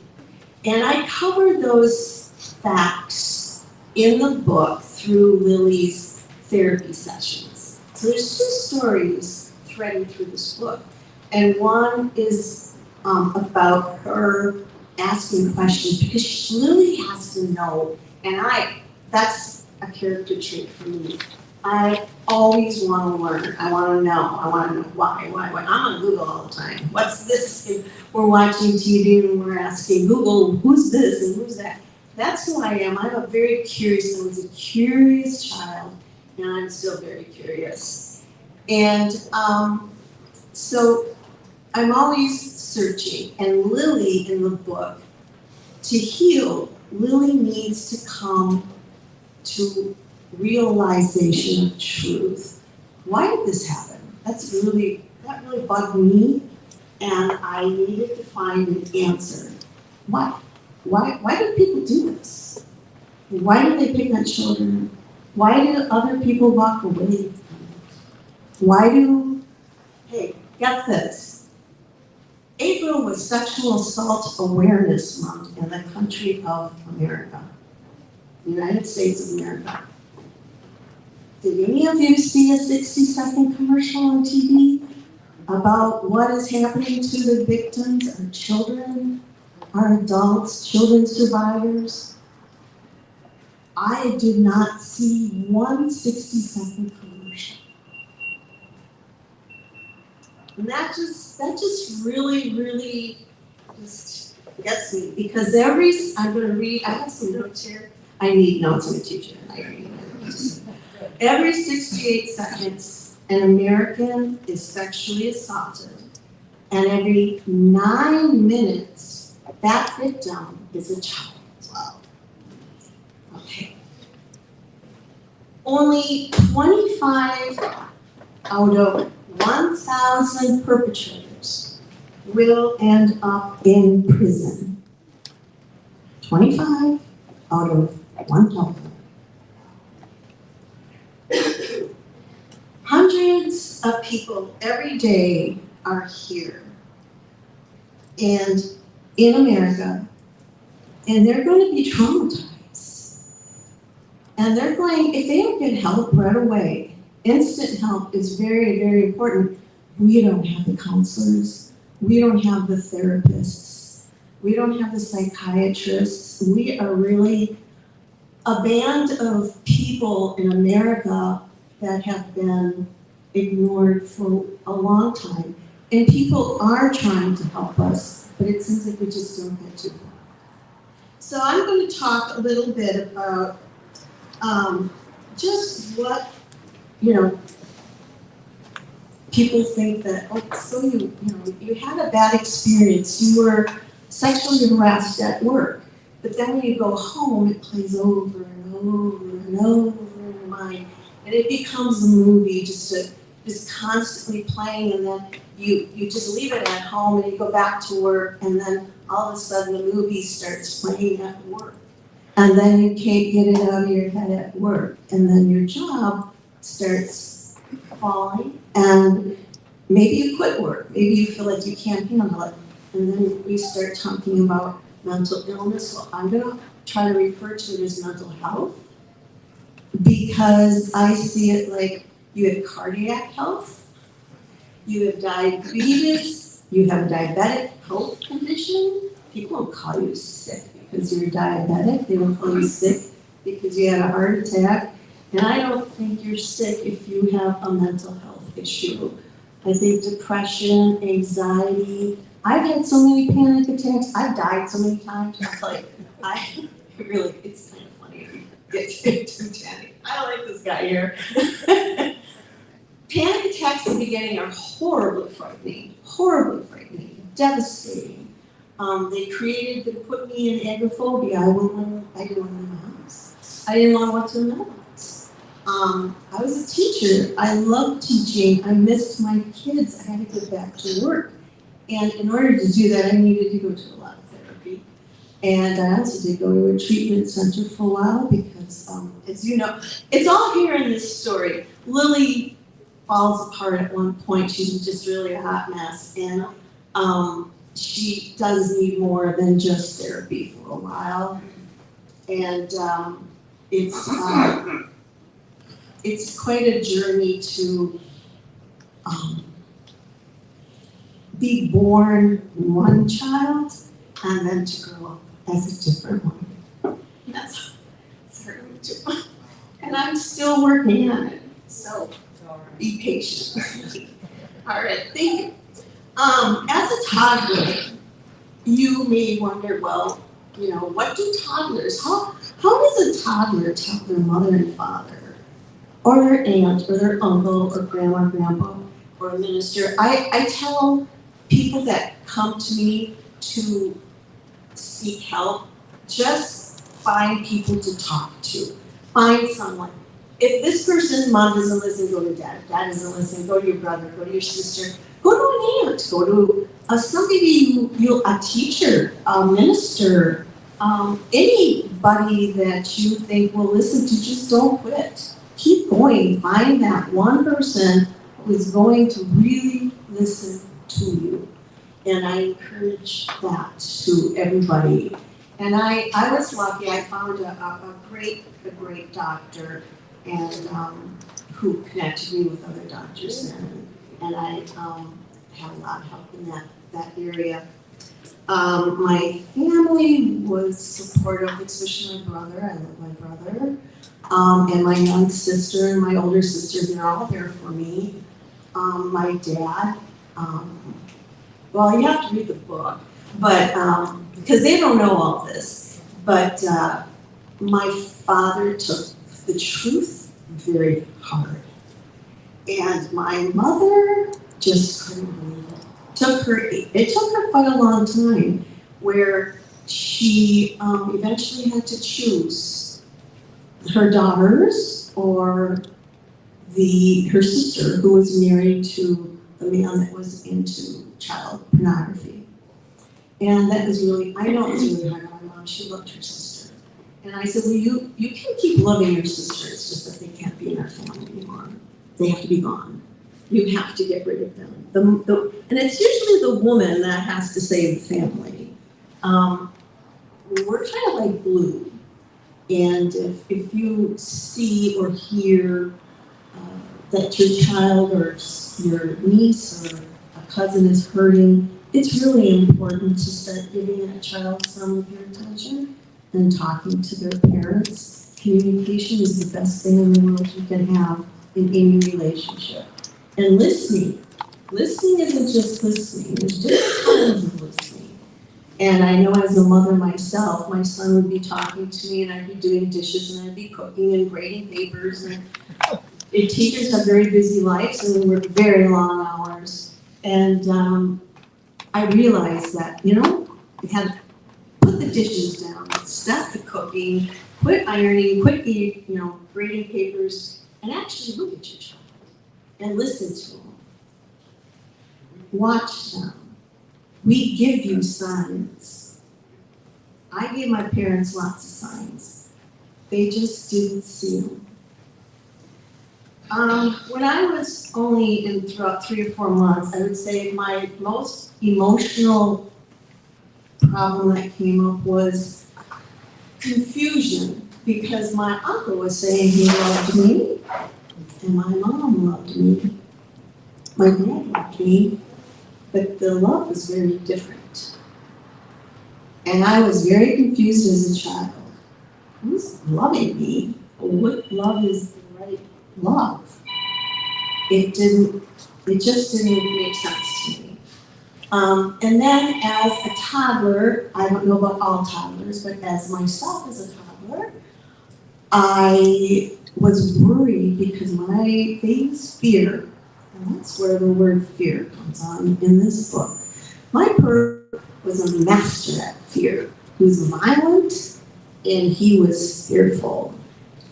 Speaker 17: And I covered those facts in the book through Lily's therapy sessions. So there's 2 stories threading through this book. And one is about her asking questions, because Lily has to know, and that's a character trait for me. I always want to learn. I want to know why. I'm on Google all the time. What's this? And we're watching TV and we're asking Google, who's this and who's that? That's who I am. I'm I was a curious child, and I'm still very curious. And so I'm always searching. And Lily in the book, to heal, Lily needs to come to realization of truth. Why did this happen? That really bugged me, and I needed to find an answer. Why do people do this? Why do they pick on children? Why do other people walk away? Hey, get this. April was Sexual Assault Awareness Month in the country of America, the United States of America. Did any of you see a 60-second commercial on TV about what is happening to the victims, our children, our adults, children survivors? I did not see one 60-second commercial. And that just really just gets me, because I'm going to read, I have some notes here. I need notes, I'm a teacher, and I read notes. Every 68 seconds, an American is sexually assaulted, and every 9 minutes, that victim is a child. Wow. Okay. Only 25 out of 1,000 perpetrators will end up in prison. 25 out of 1,000. Hundreds of people every day are here and in America, and they're going to be traumatized. And they're going, if they don't get help right away, instant help is very, very important. We don't have the counselors. We don't have the therapists. We don't have the psychiatrists. We are really a band of people in America that have been ignored for a long time. And people are trying to help us, but it seems like we just don't get too far. So I'm going to talk a little bit about just what, people think that, so you had a bad experience, you were sexually harassed at work, but then when you go home, it plays over and over and over in your mind, and it becomes a movie just constantly playing, and then you just leave it at home and you go back to work, and then all of a sudden the movie starts playing at work, and then you can't get it out of your head at work, and then your job starts falling, and maybe you quit work, maybe you feel like you can't handle it, and then we start talking about mental illness. So I'm going to try to refer to it as mental health, because I see it like you have cardiac health, you have diabetes, you have a diabetic health condition. People don't call you sick because you're diabetic, they don't call you sick because you had a heart attack. And I don't think you're sick if you have a mental health issue. I think depression, anxiety. I've had so many panic attacks. I've died so many times. It's like, it's kind of funny. Get too tanny. I don't like this guy here. Panic attacks in the beginning are horribly frightening, devastating. They put me in agoraphobia. I didn't want to leave the house. I didn't want to watch the mailbox. I was a teacher. I loved teaching. I missed my kids. I had to get back to work. And in order to do that, I needed to go to a lot of therapy. And I also did go to a treatment center for a while because, as you know, it's all here in this story. Lily falls apart at one point. She's just really a hot mess. And she does need more than just therapy for a while. And it's quite a journey to be born one child and then to grow up as a different one. That's hard to do. And I'm still working on it. So be patient. All right, thank you. As a toddler, you may wonder, well, what do toddlers, how does a toddler tell their mother and father, or their aunt, or their uncle, or grandma, grandpa, or a minister? I tell people that come to me to seek help, just find people to talk to. Find someone. If this person, mom doesn't listen, go to dad. If dad doesn't listen, go to your brother, go to your sister, go to an aunt, go to somebody a teacher, a minister, anybody that you think will listen to. Just don't quit. Keep going. Find that one person who is going to really listen to you. And I encourage that to everybody. And I was lucky. I found a great doctor, and who connected me with other doctors, and I had a lot of help in that area. My family was supportive, especially my brother. I love my brother, and my young sister and my older sister. They're all there for me. My dad. Well, you have to read the book, but because they don't know all this. But my father took the truth very hard, and my mother just couldn't believe it. It took her quite a long time, where she eventually had to choose her daughters or her sister, who was married to the man that was into child pornography. And that was really, I know it was really hard on my mom. She loved her sister. And I said, well, you can keep loving your sister. It's just that they can't be in our family anymore. They have to be gone. You have to get rid of them. And it's usually the woman that has to save the family. We're kind of like glue. And if you see or hear that your child or your niece or a cousin is hurting, it's really important to start giving that child some of your attention and talking to their parents. Communication is the best thing in the world you can have in any relationship. And listening. Listening isn't just listening. There's different kinds of listening. And I know as a mother myself, my son would be talking to me and I'd be doing dishes and I'd be cooking and grading papers. And teachers have very busy lives and we work very long hours. And I realized that, we had to put the dishes down, stop the cooking, quit ironing, quit grading papers, and actually look at your child and listen to them. Watch them. We give you signs. I gave my parents lots of signs. They just didn't see them. When I was only in throughout 3 or 4 months, I would say my most emotional problem that came up was confusion, because my uncle was saying he loved me, and my mom loved me, my dad loved me, but the love was very different. And I was very confused as a child. Who's loving me? What love is the right love? It It just didn't make sense to me. And then as a toddler, I don't know about all toddlers, but as myself as a toddler, I was worried because my biggest fear, and that's where the word fear comes on in this book. My perp was a master at fear. He was violent and he was fearful.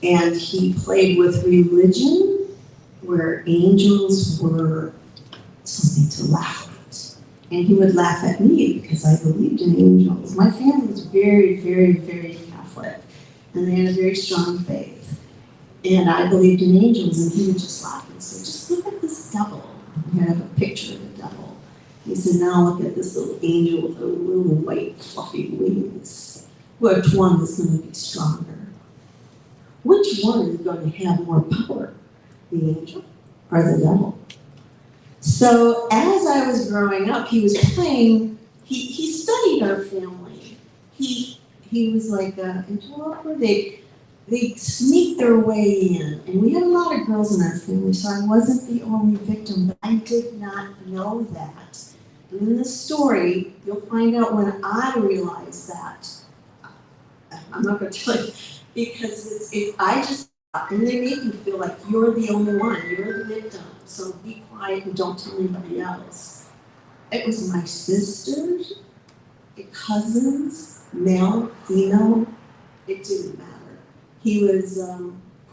Speaker 17: And he played with religion where angels were something to laugh at. And he would laugh at me because I believed in angels. My family was very, very, very Catholic. And they had a very strong faith. And I believed in angels, and he would just laugh and say, just look at this devil. We had a picture of the devil. He said, now look at this little angel with a little white fluffy wings. Which one is going to be stronger? Which one is going to have more power? The angel or the devil? So as I was growing up, he was playing, he studied our family. He was like an interloper. They sneaked their way in. And we had a lot of girls in our family, so I wasn't the only victim, but I did not know that. And in the story, you'll find out when I realized that. I'm not going to tell you, because I just, and they make you feel like you're the only one, you're the victim, so be quiet and don't tell anybody else. It was my sisters, cousins, male, female, it didn't matter. He was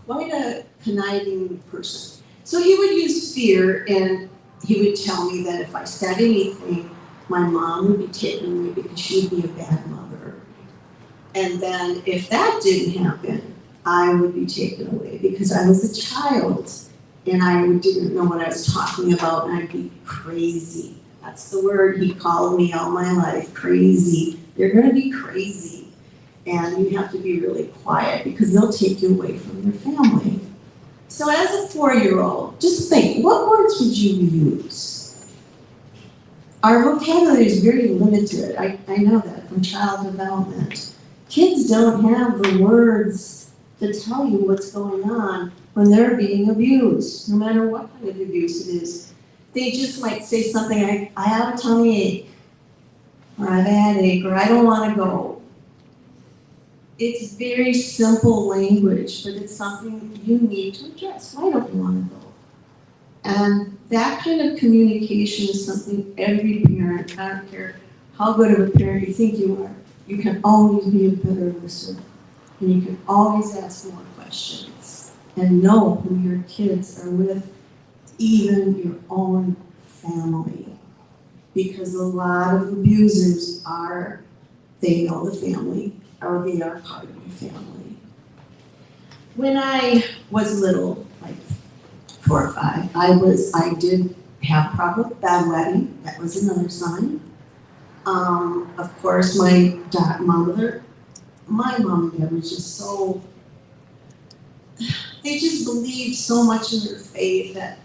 Speaker 17: quite a conniving person. So he would use fear, and he would tell me that if I said anything, my mom would be taken away because she would be a bad mother. And then if that didn't happen, I would be taken away because I was a child and I didn't know what I was talking about, and I'd be crazy. That's the word he called me all my life, crazy. You're going to be crazy. And you have to be really quiet because they'll take you away from your family. So as a 4-year-old, just think, what words would you use? Our vocabulary is very limited. I know that from child development. Kids don't have the words to tell you what's going on when they're being abused, no matter what kind of abuse it is. They just might say something, I have a tummy ache, or I have a headache, or I don't want to go. It's very simple language, but it's something you need to address. Why don't you want to go? And that kind of communication is something every parent, I don't care how good of a parent you think you are, you can always be a better listener. And you can always ask more questions and know who your kids are with, even your own family. Because a lot of abusers they know the family, or they are part of the family. When I was little, like 4 or 5, I did have a problem with bedwetting. That was another sign. Of course, my mom and dad was just so, they just believed so much in their faith that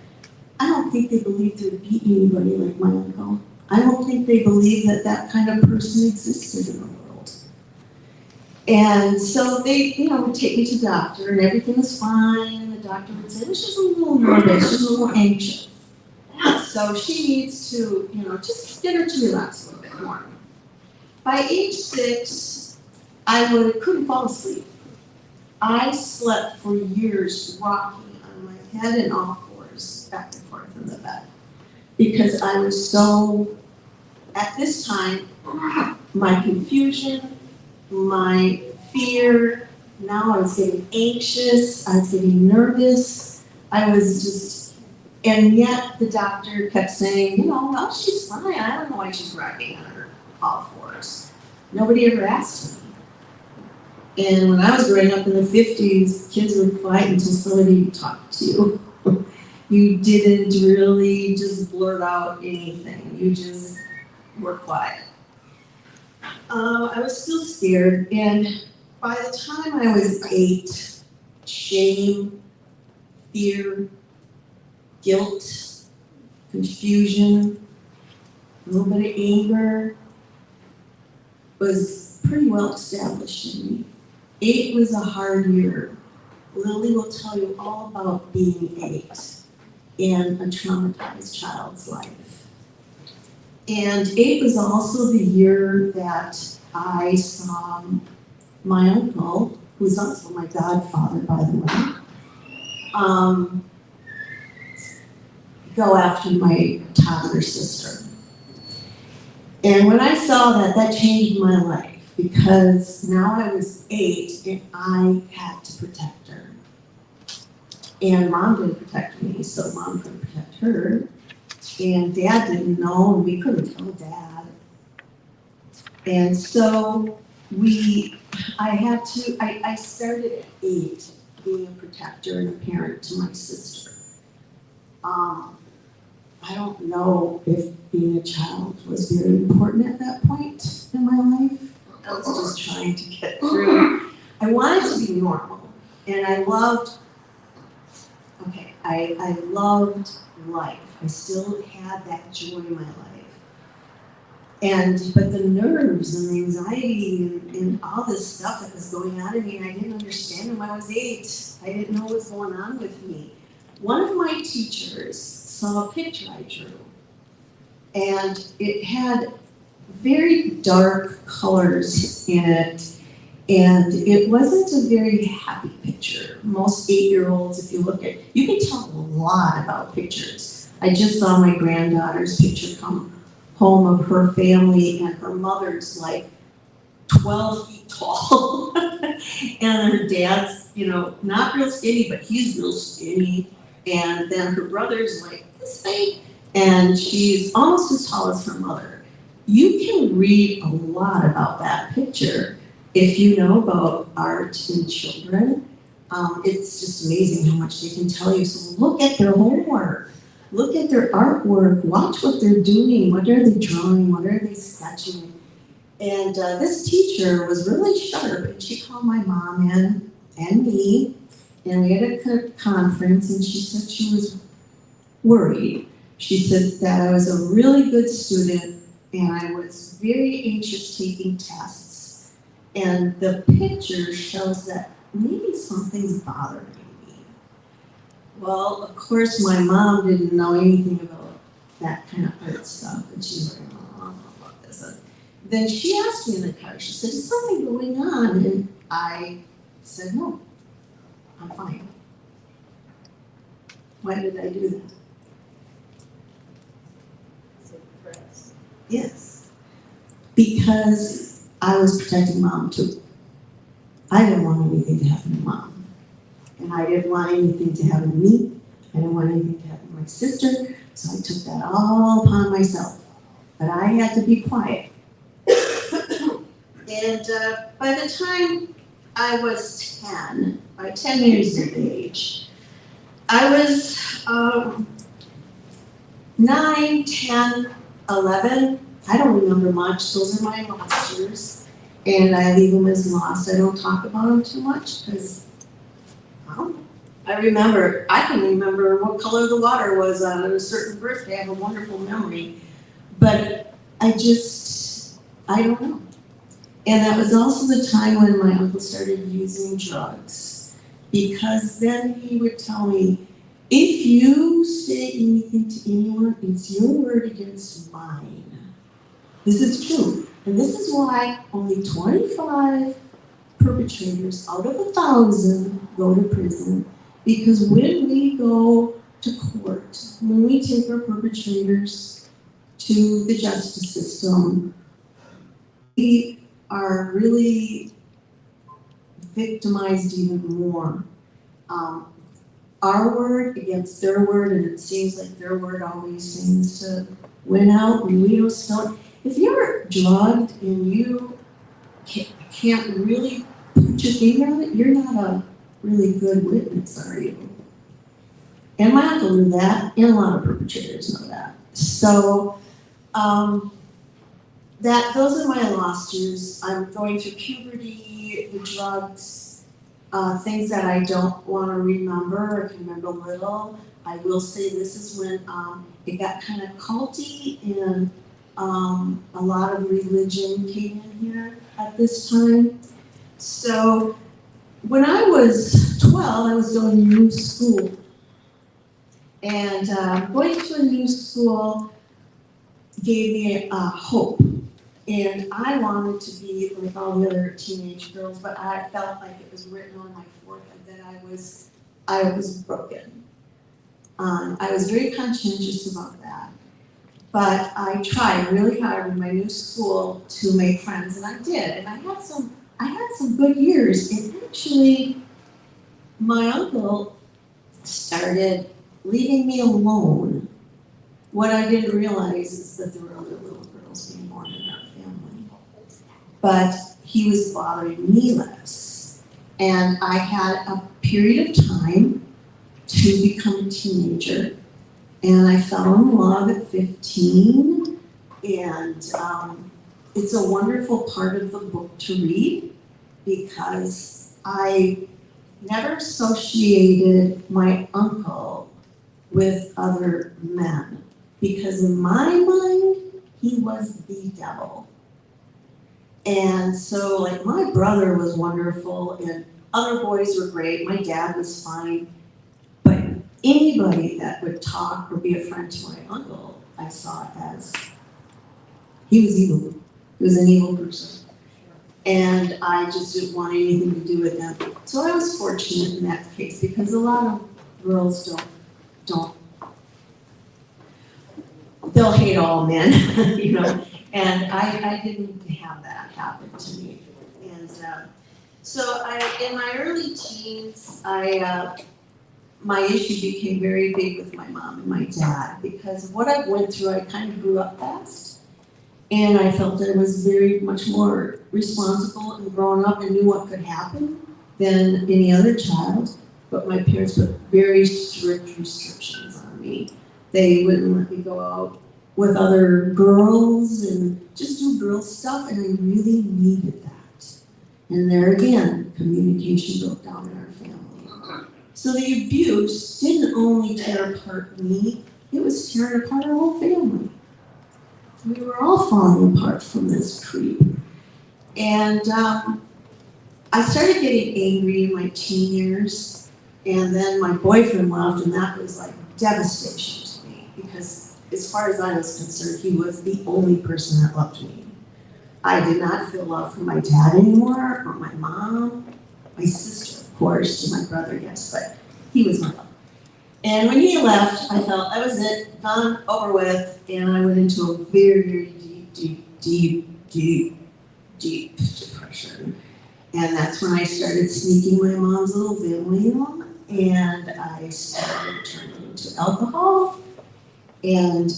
Speaker 17: I don't think they believed they would beat anybody like my uncle. I don't think they believed that that kind of person existed in the world. And so they, would take me to the doctor and everything was fine. And the doctor would say, well, she's a little nervous, she's a little anxious. So she needs to, just get her to relax a little bit more. By age 6, I couldn't fall asleep. I slept for years rocking on my head and all fours back and forth in the bed. Because I was so, at this time, my confusion, my fear, now I was getting anxious, I was getting nervous, I was just, and yet the doctor kept saying, well, she's fine, I don't know why she's rocking on her all fours. Nobody ever asked me. And when I was growing up in the 50s, kids were quiet until somebody talked to you. You didn't really just blurt out anything. You just were quiet. I was still scared, and by the time I was 8, shame, fear, guilt, confusion, a little bit of anger was pretty well established in me. 8 was a hard year. Lily will tell you all about being 8. in a traumatized child's life. And it was also the year that I saw my uncle, who's also my godfather, by the way, go after my toddler sister. And when I saw that, that changed my life, because now I was 8 and I had to protect her. And Mom didn't protect me, so Mom couldn't protect her. And Dad didn't know, and we couldn't tell Dad. And so I started at 8 being a protector and a parent to my sister. I don't know if being a child was very important at that point in my life. I was just trying to get through. I wanted to be normal, and I loved life. I still had that joy in my life. But the nerves and the anxiety and all this stuff that was going on in me, and I didn't understand them. I was 8. I didn't know what was going on with me. One of my teachers saw a picture I drew, and it had very dark colors in it, and it wasn't a very happy picture. Most 8-year-olds, if you look at, you can tell a lot about pictures. I just saw my granddaughter's picture come home of her family, and her mother's like 12 feet tall, and her dad's, not real skinny, but he's real skinny, and then her brother's like this big, and she's almost as tall as her mother. You can read a lot about that picture if you know about art in children. It's just amazing how much they can tell you. So look at their homework, look at their artwork, watch what they're doing, what are they drawing, what are they sketching. And this teacher was really sharp, and she called my mom in and me, and we had a conference, and she said she was worried. She said that I was a really good student, and I was very anxious taking tests. And the picture shows that maybe something's bothering me. Well, of course, my mom didn't know anything about that kind of art stuff, and she was like, oh, I don't know about this. And then she asked me in the car, she said, is something going on? And I said, no, I'm fine. Why did I do that? Yes, because I was protecting Mom too. I didn't want anything to happen to Mom, and I didn't want anything to happen to me. I didn't want anything to happen to my sister, so I took that all upon myself. But I had to be quiet. And by the time I was 10, by 10 years of age, I was 9, 10, 11, I don't remember much. Those are my lost years, and I leave them as lost. I don't talk about them too much because I can remember what color the water was on a certain birthday. I have a wonderful memory, but I don't know. And that was also the time when my uncle started using drugs, because then he would tell me, if you say anything to anyone, it's your word against mine. This is true. And this is why only 25 perpetrators out of 1,000 go to prison. Because when we go to court, when we take our perpetrators to the justice system, we are really victimized even more. Our word against their word, and it seems like their word always seems to win out, and we don't still. If you're drugged and you can't really put your finger on it, you're not a really good witness, are you? And my uncle knew that, and a lot of perpetrators know that. So those are my lost years. I'm going through puberty, the drugs, things that I don't want to remember. I can remember little. I will say this is when it got kind of culty, and a lot of religion came in here at this time. So when I was 12, I was going to new school. And going to a new school gave me hope. And I wanted to be like all the other teenage girls, but I felt like it was written on my forehead that I was broken. I was very conscientious about that. But I tried really hard in my new school to make friends, and I did. And I had some good years. And actually, my uncle started leaving me alone. What I didn't realize is that there were other little girls being born in our family. But he was bothering me less. And I had a period of time to become a teenager. And I fell in love at 15. And it's a wonderful part of the book to read because I never associated my uncle with other men. Because in my mind, he was the devil. And so, like, my brother was wonderful, and other boys were great. My dad was fine. But anybody that would talk or be a friend to my uncle, I saw as he was evil. He was an evil person. And I just didn't want anything to do with him. So I was fortunate in that case because a lot of girls don't. They'll hate all men, you know, and I didn't have that happen to me. And so in my early teens, my issue became very big with my mom and my dad because of what I went through. I kind of grew up fast, and I felt that I was very much more responsible and grown up and knew what could happen than any other child. But my parents put very strict restrictions on me. They wouldn't let me go out with other girls and just do girl stuff, and I really needed that. And there again, communication broke down in our family. So the abuse didn't only tear apart me, it was tearing apart our whole family. We were all falling apart from this creep. And I started getting angry in my teen years, and then my boyfriend left, and that was like devastation to me because as far as I was concerned, he was the only person that loved me. I did not feel love from my dad anymore, or my mom, my sister, of course, and my brother, yes, but he was my love. And when he left, I felt that was it, done, over with, and I went into a very, very deep depression. And that's when I started sneaking my mom's little family along, and I started turning to alcohol. And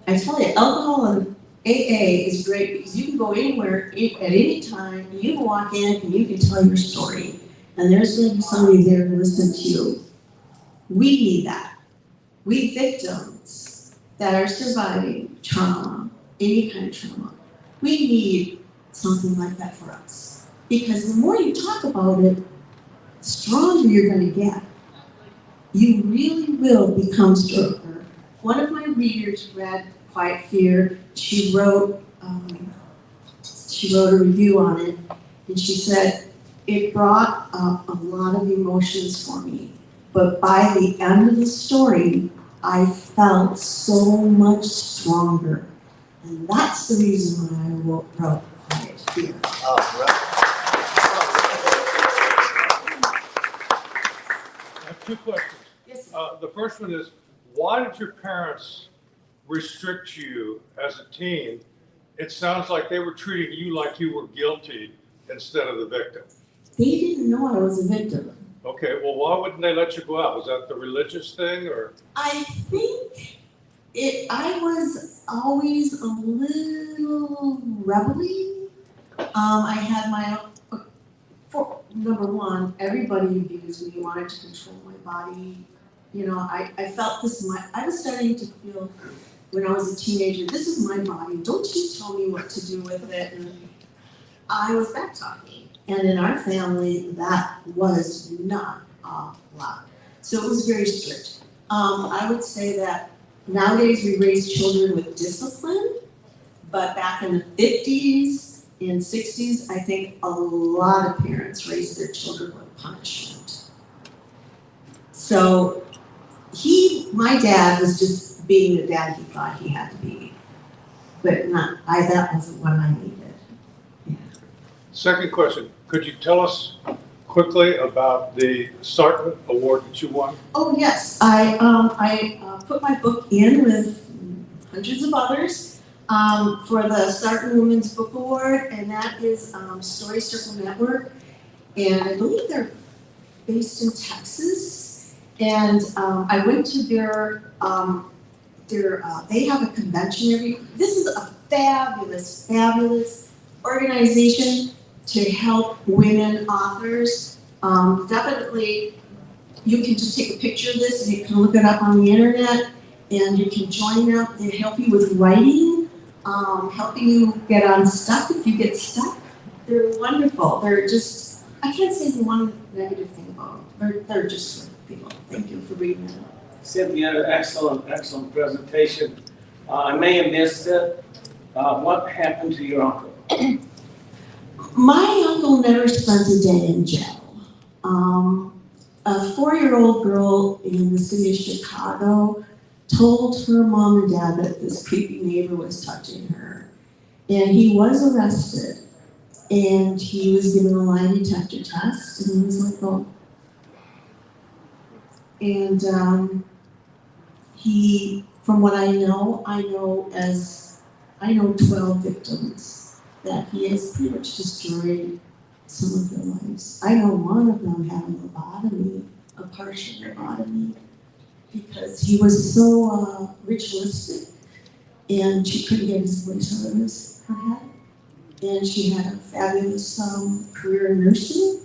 Speaker 17: I tell you, alcohol and AA is great because you can go anywhere at any time, and you can walk in and you can tell your story, and there's going to be somebody there to listen to you. We need that. We victims that are surviving trauma, any kind of trauma, we need something like that for us. Because the more you talk about it, the stronger you're going to get. You really will become stronger. One of my readers read Quiet Fear. She wrote a review on it, and she said, it brought up a lot of emotions for me. But by the end of the story, I felt so much stronger. And that's the reason why I wrote Quiet Fear.
Speaker 9: I have two questions.
Speaker 17: Yes.
Speaker 9: The first one is, why did your parents restrict you as a teen? It sounds like they were treating you like you were guilty instead of the victim.
Speaker 17: They didn't know I was a victim.
Speaker 9: Okay, well, why wouldn't they let you go out? Was that the religious thing, or?
Speaker 17: I think I was always a little rebelly. I had my own, number one, everybody abused me, wanted to control my body. You know, I felt this, I was starting to feel when I was a teenager, this is my body, don't you tell me what to do with it. And I was back-talking. And in our family, that was not allowed. So it was very strict. I would say that nowadays we raise children with discipline, but back in the 50s and 60s, I think a lot of parents raised their children with punishment. So he my dad was just being the dad he thought he had to be. But that wasn't what I needed.
Speaker 9: Second question, could you tell us quickly about the Sarton Award that you won?
Speaker 17: Oh, yes. I put my book in with hundreds of others for the Sarton Women's Book Award, and that is Story Circle Network. And I believe they're based in Texas. And I went to their they have a convention this is a fabulous, fabulous organization to help women authors. Definitely, you can just take a picture of this and you can look it up on the internet and you can join them. They help you with writing, helping you get unstuck if you get stuck. They're wonderful. They're just, I can't say one negative thing about them. They're just great people. Thank you for reading that.
Speaker 18: Cynthia, excellent presentation. I may have missed it. What happened to your uncle?
Speaker 17: My uncle never spent a day in jail. A 4-year-old girl in the city of Chicago told her mom and dad that this creepy neighbor was touching her. And he was arrested. And he was given a lie detector test. And he was let go. And he, from what I know 12 victims that he has pretty much destroyed some of their lives. I know one of them had a partial lobotomy, because he was so ritualistic, and she couldn't get his voice out of her head. And she had a fabulous career in nursing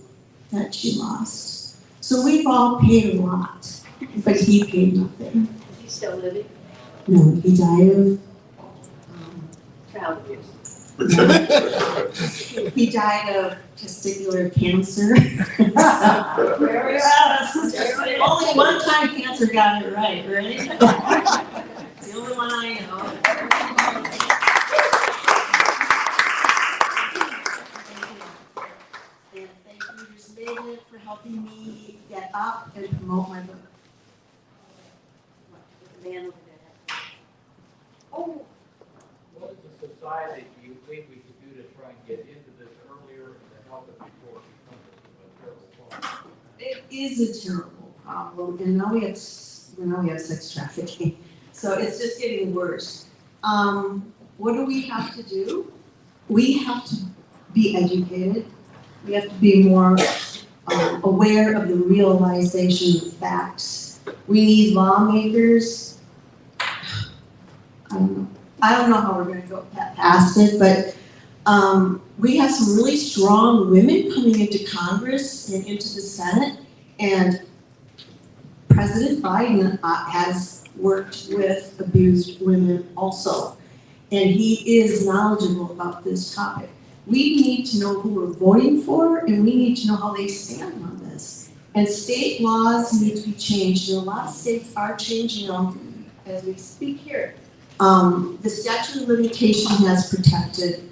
Speaker 17: that she lost. So we've all paid a lot, but he paid nothing.
Speaker 7: Is he still living?
Speaker 17: No, he died of
Speaker 7: Child abuse.
Speaker 17: he died of testicular cancer. Only one time cancer got it right? It's the only one I know. And thank you, ReadersMagnet, for helping me get up and promote my book. The man over there. Oh.
Speaker 3: What is the society do you think we could do to try and get into this earlier and to help it before it becomes a terrible problem?
Speaker 17: It is a terrible problem, and now we have sex trafficking, so it's just getting worse. What do we have to do? We have to be educated. We have to be more aware of the realization of facts. We need lawmakers. I don't know how we're going to go past it, but we have some really strong women coming into Congress and into the Senate, and President Biden has worked with abused women also, and he is knowledgeable about this topic. We need to know who we're voting for, and we need to know how they stand on this. And state laws need to be changed, and a lot of states are changing them as we speak here. The statute of limitation has protected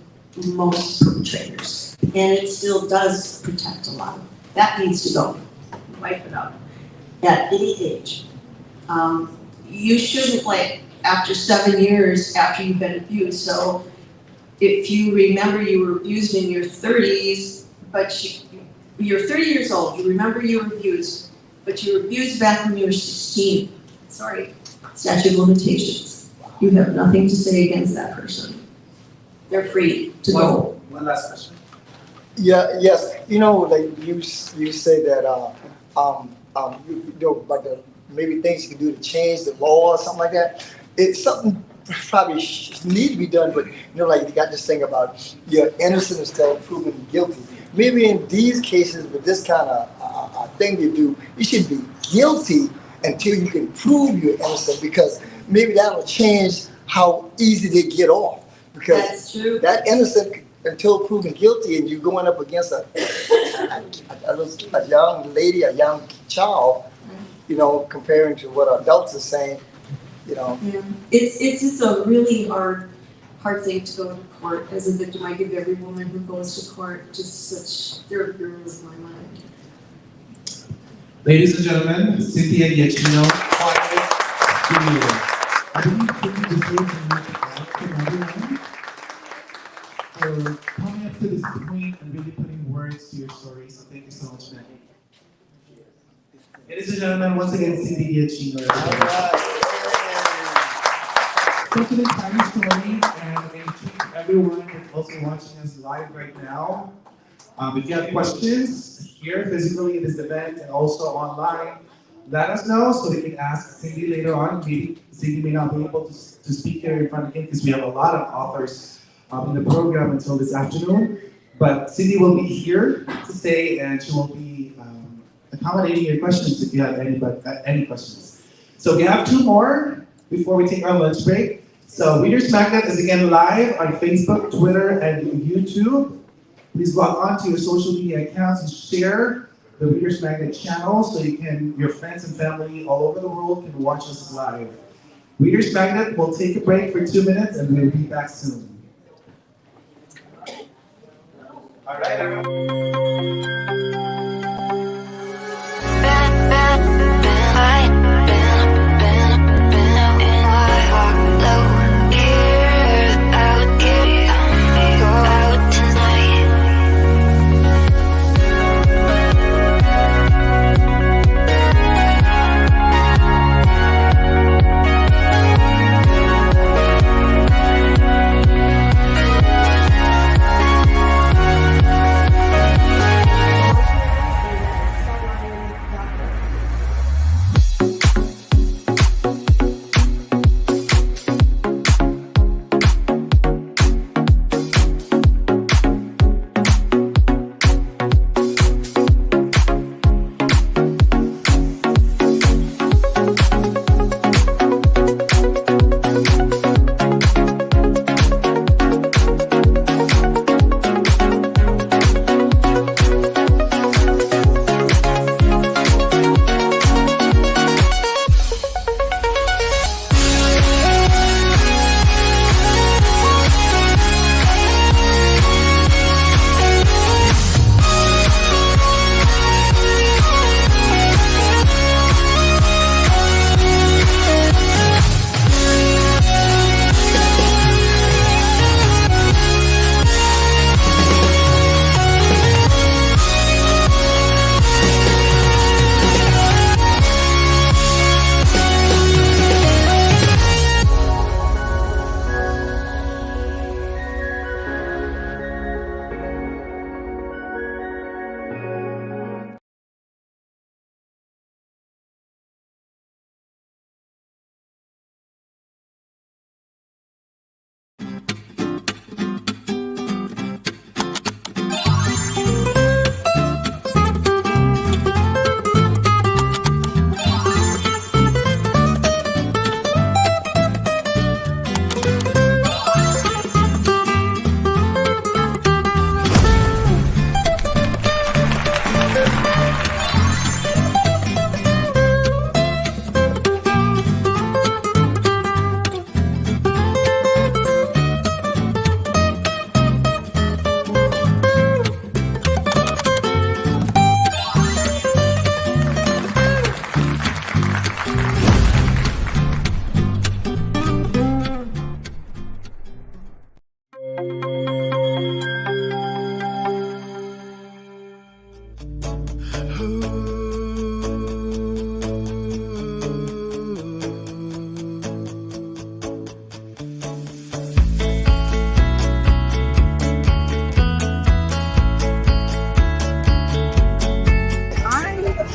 Speaker 17: most perpetrators, and it still does protect a lot. That needs to go. Wipe it out at any age. You shouldn't, after 7 years after you've been abused. So if you remember you were abused in your 30s, but you're 30 years old, you remember you were abused, but you were abused back when you were 16. Sorry, statute of limitations. You have nothing to say against that person. They're free to go.
Speaker 10: One last question.
Speaker 19: Yeah, yes. You say that but maybe things you can do to change the law or something like that. It's something probably need to be done, but you got this thing about you're innocent until proven guilty. Maybe in these cases with this kind of thing you do, you should be guilty until you can prove you're innocent, because maybe that will change how easy they get off. Because
Speaker 17: that's true.
Speaker 19: That innocent until proven guilty, and you're going up against a young lady, a young child, comparing to what adults are saying,
Speaker 17: Yeah. It's a really hard thing to go to court as a victim. I give every woman who goes to court they're girls in my mind.
Speaker 4: Ladies and gentlemen, Cynthia Giacchino, finalist you. I believe Cynthia just gave me everyone for coming up to this point and really putting words to your story. So thank you so much, man. Ladies and gentlemen, once again, Cynthia Chino. Such an inspiring story, and I treat everyone that's also watching us live right now. If you have questions here physically in this event and also online, let us know so we can ask Cindy later on. Maybe Cindy may not be able to speak here in front of him because we have a lot of authors in the program until this afternoon. But Cindy will be here to stay, and she will be accommodating your questions if you have any questions. So we have two more before we take our lunch break. So ReadersMagnet is again live on Facebook, Twitter, and YouTube. Please log on to your social media accounts and share the ReadersMagnet channel so your friends and family all over the world can watch us live. ReadersMagnet will take a break for 2 minutes and we'll be back soon. All right, everyone.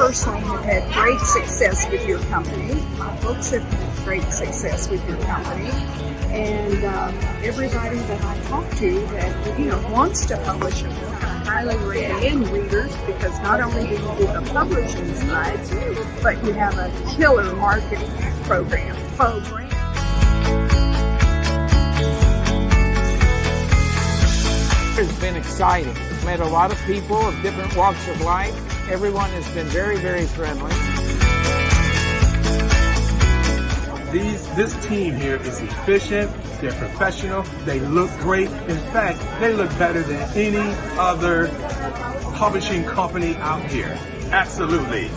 Speaker 11: personally have had great success with your company. My books have had great success with your company. And everybody that I talk to that, wants to publish a book, I highly recommend Readers, because not only do you do the publishing side, but you have a killer marketing program.
Speaker 6: It's been exciting. Met a lot of people of different walks of life. Everyone has been very, very friendly.
Speaker 12: This team here is efficient, they're professional, they look great. In fact, they look better than any other publishing company out here. Absolutely.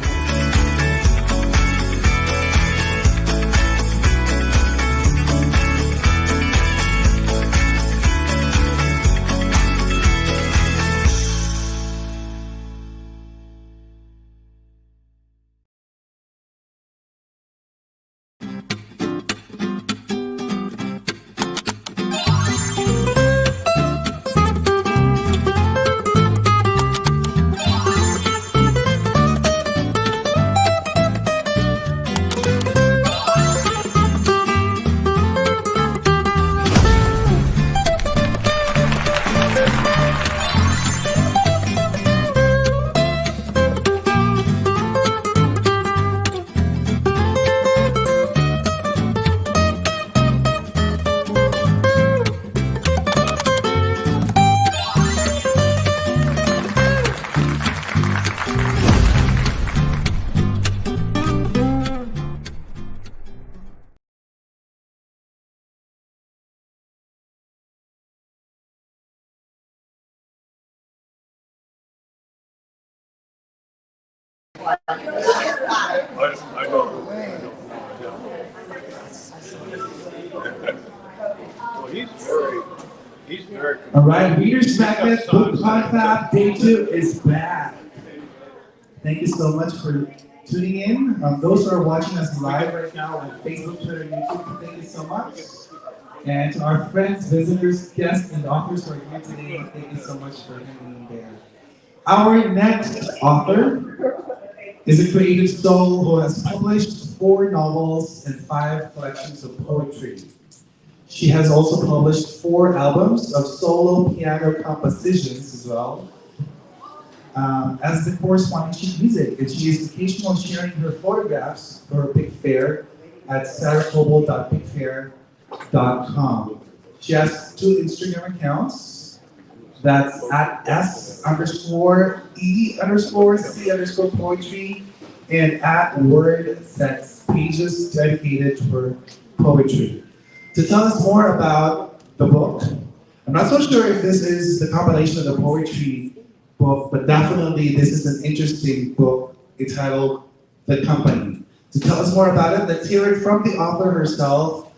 Speaker 9: I don't. Well, he's very.
Speaker 4: All right, Reader's Magnet Book Confab Day 2 is back. Thank you so much for tuning in. Those who are watching us live right now on Facebook, Twitter, YouTube, thank you so much. And to our friends, visitors, guests, and authors who are here today, thank you so much for hanging in there. Our next author is a creative soul who has published 4 novels and 5 collections of poetry. She has also published 4 albums of solo piano compositions as well as the corresponding sheet music. And she is occasionally sharing her photographs for her pick fair at sarahcoble.pickfair.com. She has 2 Instagram accounts. That's at S_E_C_poetry and at Word Sets, pages dedicated to her poetry. To tell us more about the book, I'm not so sure if this is the compilation of the poetry book, but definitely this is an interesting book entitled The Company. To tell us more about it, let's hear it from the author herself,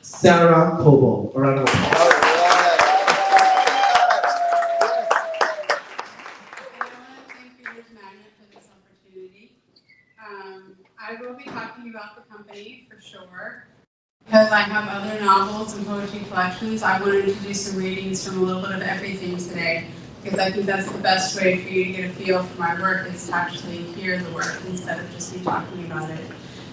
Speaker 4: Sarah Coble. A round of applause.
Speaker 20: I will be talking about The Company for sure. Because I have other novels and poetry collections, I wanted to do some readings from a little bit of everything today. Because I think that's the best way for you to get a feel for my work, is to actually hear the work instead of just me talking about it.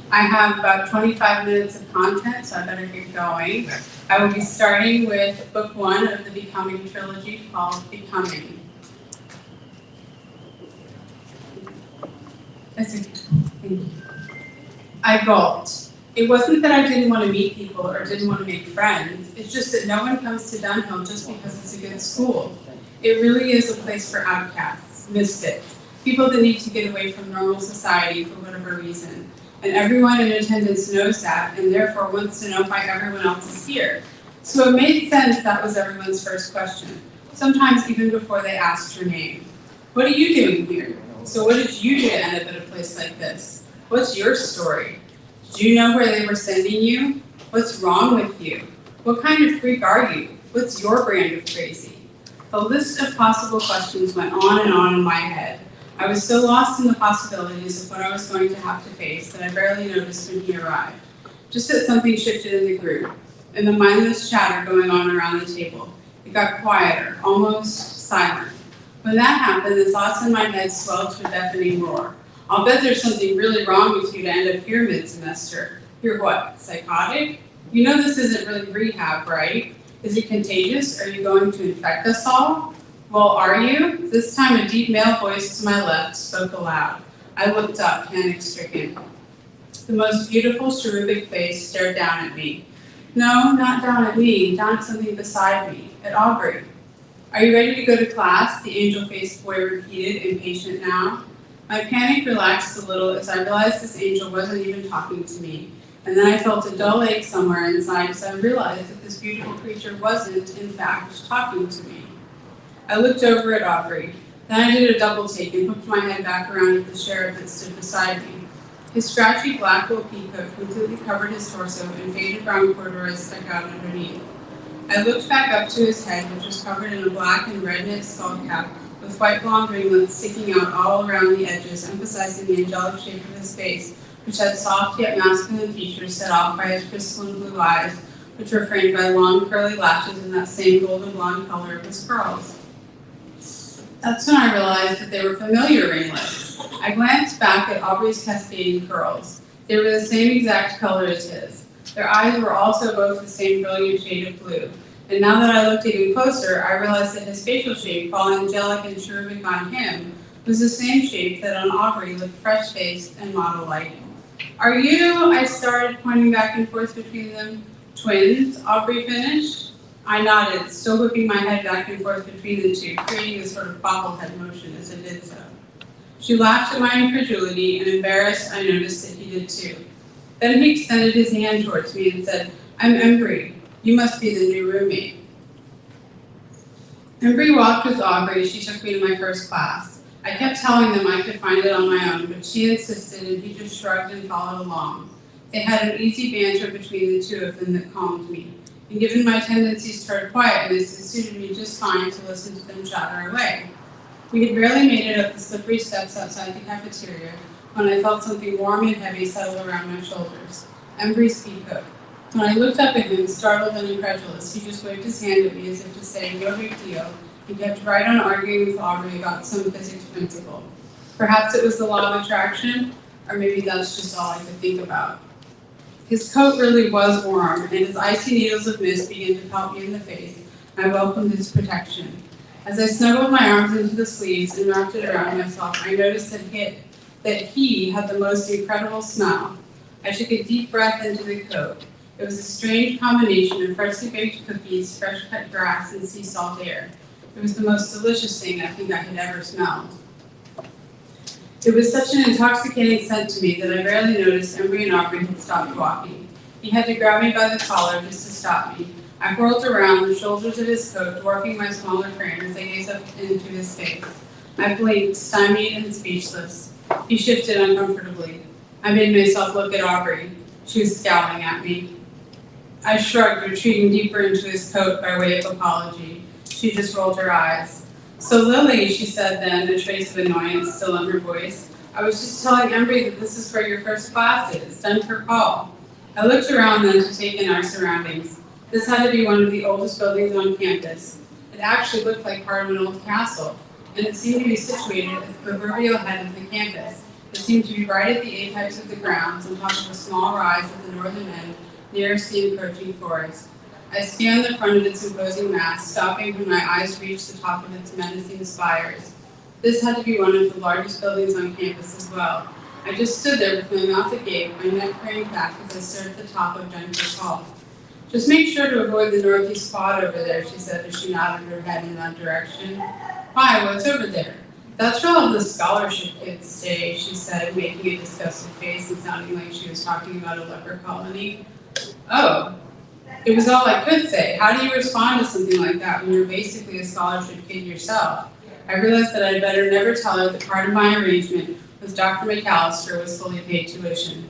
Speaker 20: I have about 25 minutes of content, so I better get going. I will be starting with book 1 of the Becoming trilogy called Becoming. I gulped. It wasn't that I didn't want to meet people or didn't want to make friends. It's just that no one comes to Dunhill just because it's a good school. It really is a place for outcasts, misfits, people that need to get away from normal society for whatever reason. And everyone in attendance knows that, and therefore wants to know why everyone else is here. So it made sense that was everyone's first question, sometimes even before they asked your name. What are you doing here? So what did you do to end up at a place like this? What's your story? Do you know where they were sending you? What's wrong with you? What kind of freak are you? What's your brand of crazy? The list of possible questions went on in my head. I was so lost in the possibilities of what I was going to have to face that I barely noticed when he arrived. Just that something shifted in the group, and the mindless chatter going on around the table. It got quieter, almost silent. When that happened, the thoughts in my head swelled to a deafening roar. I'll bet there's something really wrong with you to end up here mid-semester. You're what, psychotic? You know this isn't really rehab, right? Is it contagious? Are you going to infect us all? Well, are you? This time a deep male voice to my left spoke aloud. I looked up, panic-stricken. The most beautiful cherubic face stared down at me. No, not down at me, down at something beside me, at Aubrey. Are you ready to go to class? The angel-faced boy repeated, impatient now. My panic relaxed a little as I realized this angel wasn't even talking to me. And then I felt a dull ache somewhere inside as I realized that this beautiful creature wasn't, in fact, talking to me. I looked over at Aubrey. Then I did a double take and hooked my head back around at the sheriff that stood beside me. His scratchy black wool peacoat completely covered his torso and faded brown corduroys stuck out underneath. I looked back up to his head, which was covered in a black and red knit skull cap with white blonde ringlets sticking out all around the edges, emphasizing the angelic shape of his face, which had soft yet masculine features set off by his crystalline blue eyes, which were framed by long curly lashes in that same golden blonde color of his curls. That's when I realized that they were familiar ringlets. I glanced back at Aubrey's cascading curls. They were the same exact color as his. Their eyes were also both the same brilliant shade of blue. And now that I looked even closer, I realized that his facial shape, while angelic and cherubic on him, was the same shape that on Aubrey looked fresh-faced and model-like. Are you, I started, pointing back and forth between them, twins? Aubrey finished. I nodded, still whipping my head back and forth between the two, creating a sort of bobblehead motion as I did so. She laughed at my incredulity, and embarrassed, I noticed that he did too. Then he extended his hand towards me and said, I'm Embry. You must be the new roommate. Embry walked with Aubrey as she took me to my first class. I kept telling them I could find it on my own, but she insisted and he just shrugged and followed along. They had an easy banter between the two of them that calmed me. And given my tendencies toward quietness, it suited me just fine to listen to them chatter away. We had barely made it up the slippery steps outside the cafeteria when I felt something warm and heavy settle around my shoulders. Embry's peacoat. When I looked up at him, startled and incredulous, he just waved his hand at me as if to say, no big deal, and kept right on arguing with Aubrey about some physics principle. Perhaps it was the law of attraction, or maybe that's just all I could think about. His coat really was warm, and as icy needles of mist began to pelt me in the face, I welcomed its protection. As I snuggled my arms into the sleeves and wrapped it around myself, I noticed that he had the most incredible smell. I took a deep breath into the coat. It was a strange combination of freshly baked cookies, fresh cut grass, and sea salt air. It was the most delicious thing I think I had ever smelled. It was such an intoxicating scent to me that I barely noticed Embry and Aubrey had stopped walking. He had to grab me by the collar just to stop me. I whirled around, the shoulders of his coat dwarfing my smaller frame as I gazed up into his face. I blinked, stymied and speechless. He shifted uncomfortably. I made myself look at Aubrey. She was scowling at me. I shrugged, retreating deeper into his coat by way of apology. She just rolled her eyes. So Lily, she said then, a trace of annoyance still in her voice, I was just telling Embry that this is where your first class is, done for call. I looked around then to take in our surroundings. This had to be one of the oldest buildings on campus. It actually looked like part of an old castle, and it seemed to be situated at the proverbial head of the campus. It seemed to be right at the apex of the grounds, on top of a small rise at the northern end, nearest the encroaching forest. I scanned the front of its imposing mass, stopping when my eyes reached the top of its menacing spires. This had to be one of the largest buildings on campus as well. I just stood there with my mouth agape, my neck craned back as I stared at the top of Dunkirk Hall. Just make sure to avoid the northeast quad over there, she said as she nodded her head in that direction. Why, what's over there? That's where all the scholarship kids stay, she said, making a disgusted face and sounding like she was talking about a leper colony. Oh. It was all I could say. How do you respond to something like that when you're basically a scholarship kid yourself? I realized that I'd better never tell her that part of my arrangement with Dr. McAllister was fully paid tuition.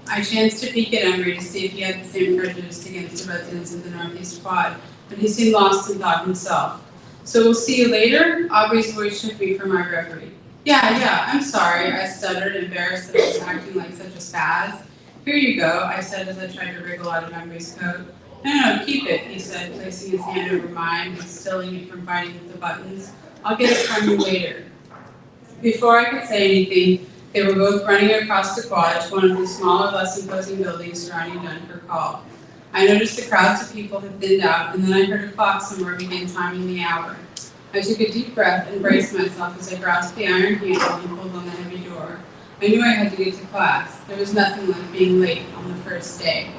Speaker 20: I chanced to peek at Embry to see if he had the same prejudice against the residents of the Northeast Quad, but he seemed lost in thought himself. So we'll see you later? Aubrey's voice shook me from my reverie. Yeah, I'm sorry, I stuttered, embarrassed that I was acting like such a spaz. Here you go, I said as I tried to wriggle out of Embry's coat. No, keep it, he said, placing his hand over mine and stilling it from fighting with the buttons. I'll get it from you later. Before I could say anything, they were both running across the quad to one of the smaller, less imposing buildings surrounding Dunkirk Hall. I noticed the crowds of people had thinned out, and then I heard a clock somewhere begin timing the hour. I took a deep breath and braced myself as I grasped the iron handle and pulled on the heavy door. I knew I had to get to class. There was nothing like being late on the first day.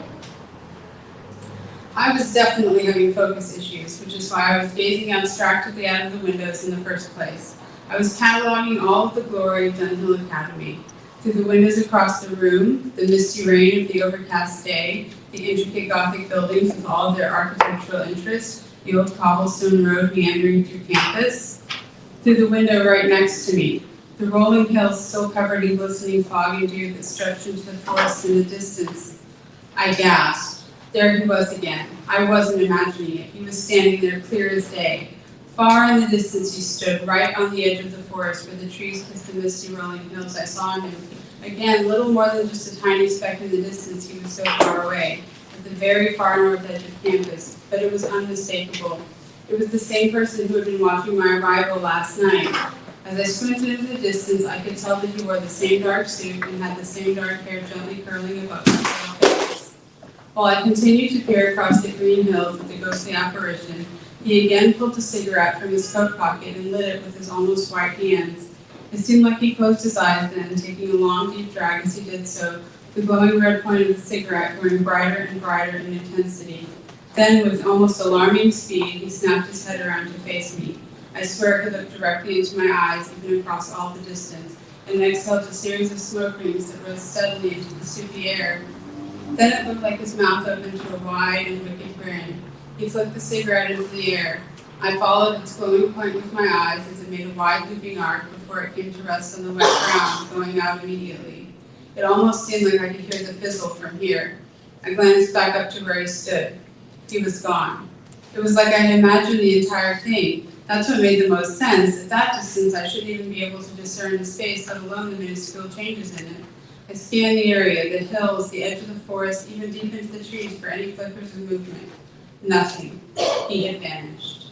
Speaker 20: I was definitely having focus issues, which is why I was gazing abstractedly out of the windows in the first place. I was cataloging all of the glory of Dunhill Academy. Through the windows across the room, the misty rain of the overcast day, the intricate Gothic buildings with all of their architectural interest, the old cobblestone road meandering through campus. Through the window right next to me, the rolling hills still covered in glistening fog and dew that stretched into the forest in the distance. I gasped. There he was again. I wasn't imagining it. He was standing there clear as day. Far in the distance he stood, right on the edge of the forest where the trees kissed the misty rolling hills. I saw him. Again, little more than just a tiny speck in the distance, he was so far away, at the very far north edge of campus, but it was unmistakable. It was the same person who had been watching my arrival last night. As I squinted into the distance, I could tell that he wore the same dark suit and had the same dark hair gently curling above his face. While I continued to peer across the green hills at the ghostly apparition, he again pulled a cigarette from his coat pocket and lit it with his almost white hands. It seemed like he closed his eyes then, taking a long, deep drag as he did so, the glowing red point of the cigarette growing brighter and brighter in intensity. Then, with almost alarming speed, he snapped his head around to face me. I swear he looked directly into my eyes, even across all the distance, and exhaled a series of smoke rings that rose steadily into the soupy air. Then it looked like his mouth opened to a wide and wicked grin. He flicked the cigarette into the air. I followed its glowing point with my eyes as it made a wide looping arc before it came to rest on the wet ground, going out immediately. It almost seemed like I could hear the fizzle from here. I glanced back up to where he stood. He was gone. It was like I had imagined the entire thing. That's what made the most sense. At that distance, I shouldn't even be able to discern the space, let alone the minuscule changes in it. I scanned the area, the hills, the edge of the forest, even deep into the trees for any flickers of movement. Nothing. He had vanished.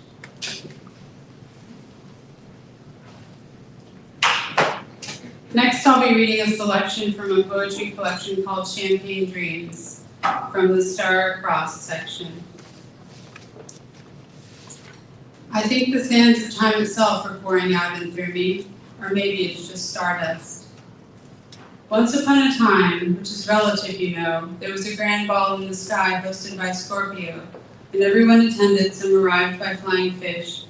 Speaker 20: Next, I'll be reading a selection from a poetry collection called Champagne Dreams, from the Star Across section. I think the sands of time itself are pouring out and through me, or maybe it's just stardust. Once upon a time, which is relative, you know, there was a grand ball in the sky hosted by Scorpio, and everyone attended. Some arrived by flying fish,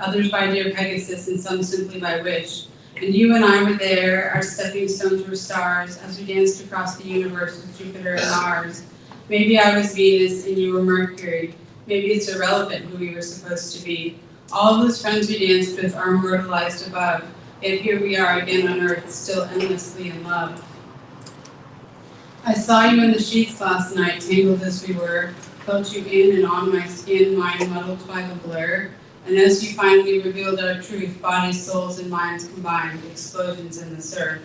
Speaker 20: others by dear Pegasus, and some simply by wish. And you and I were there, our stepping stones were stars, as we danced across the universe with Jupiter and Mars. Maybe I was Venus and you were Mercury. Maybe it's irrelevant who we were supposed to be. All of those friends we danced with are immortalized above, yet here we are again on Earth, still endlessly in love. I saw you in the sheets last night, tangled as we were, felt you in and on my skin, mind muddled by the blur. And as you finally revealed our truth, bodies, souls, and minds combined, explosions in the surf.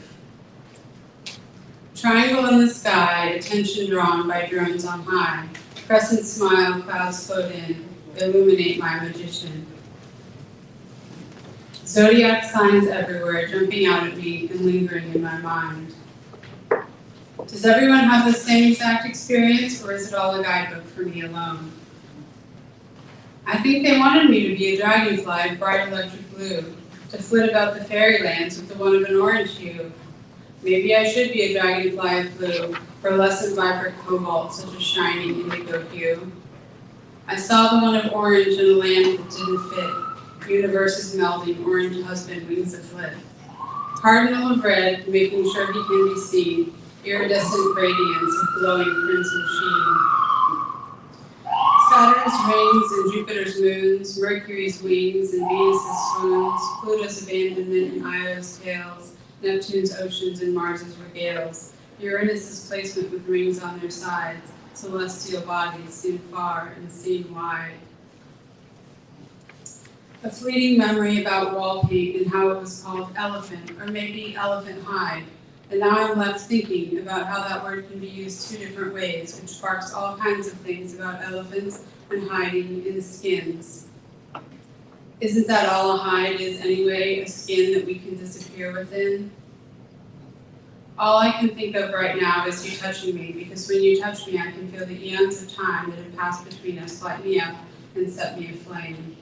Speaker 20: Triangle in the sky, attention drawn by drones on high. Crescent smile, clouds float in, illuminate my magician. Zodiac signs everywhere, jumping out at me and lingering in my mind. Does everyone have the same exact experience, or is it all a guidebook for me alone? I think they wanted me to be a dragonfly of bright electric blue, to flit about the fairylands with the one of an orange hue. Maybe I should be a dragonfly of blue, pearlescent vibrant cobalt, such a shining indigo hue. I saw the one of orange in a land that didn't fit. Universes melding, orange husband, wings aflit. Cardinal of red, making sure he can be seen, iridescent radiance of glowing crimson sheen. Saturn's rings and Jupiter's moons, Mercury's wings and Venus's swoons, Pluto's abandonment and Io's tails, Neptune's oceans and Mars's regales, Uranus's placement with rings on their sides, celestial bodies seen far and seen wide. A fleeting memory about wall paint and how it was called elephant, or maybe elephant hide. And now I'm left thinking about how that word can be used two different ways, which sparks all kinds of things about elephants and hiding in skins. Isn't that all a hide is anyway, a skin that we can disappear within? All I can think of right now is you touching me, because when you touch me, I can feel the eons of time that have passed between us light me up and set me aflame.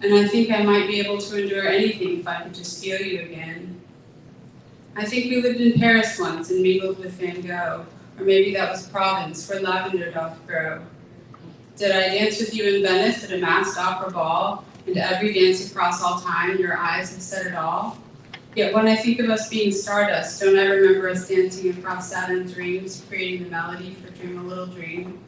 Speaker 20: And I think I might be able to endure anything if I could just feel you again. I think we lived in Paris once and mingled with Van Gogh, or maybe that was Provence, where lavender doth grow. Did I dance with you in Venice at a masked opera ball, and every dance across all time, your eyes have said it all? Yet when I think of us being stardust, don't I remember us dancing across Saturn's rings, creating the melody for Dream a Little Dream?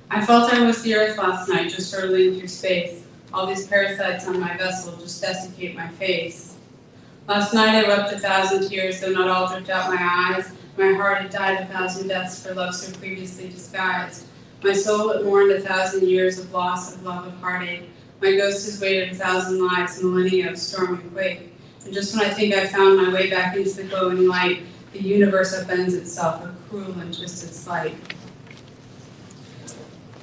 Speaker 20: I felt I was the Earth last night, just hurtling through space. All these parasites on my vessel just desiccate my face. Last night I wept 1,000 tears, though not all dripped out my eyes. My heart had died 1,000 deaths for love so previously disguised. My soul had mourned 1,000 years of loss, of love, of heartache. My ghost has waited 1,000 lives, millennia of storm and quake. And just when I think I found my way back into the glowing light, the universe upends itself, a cruel and twisted sleight.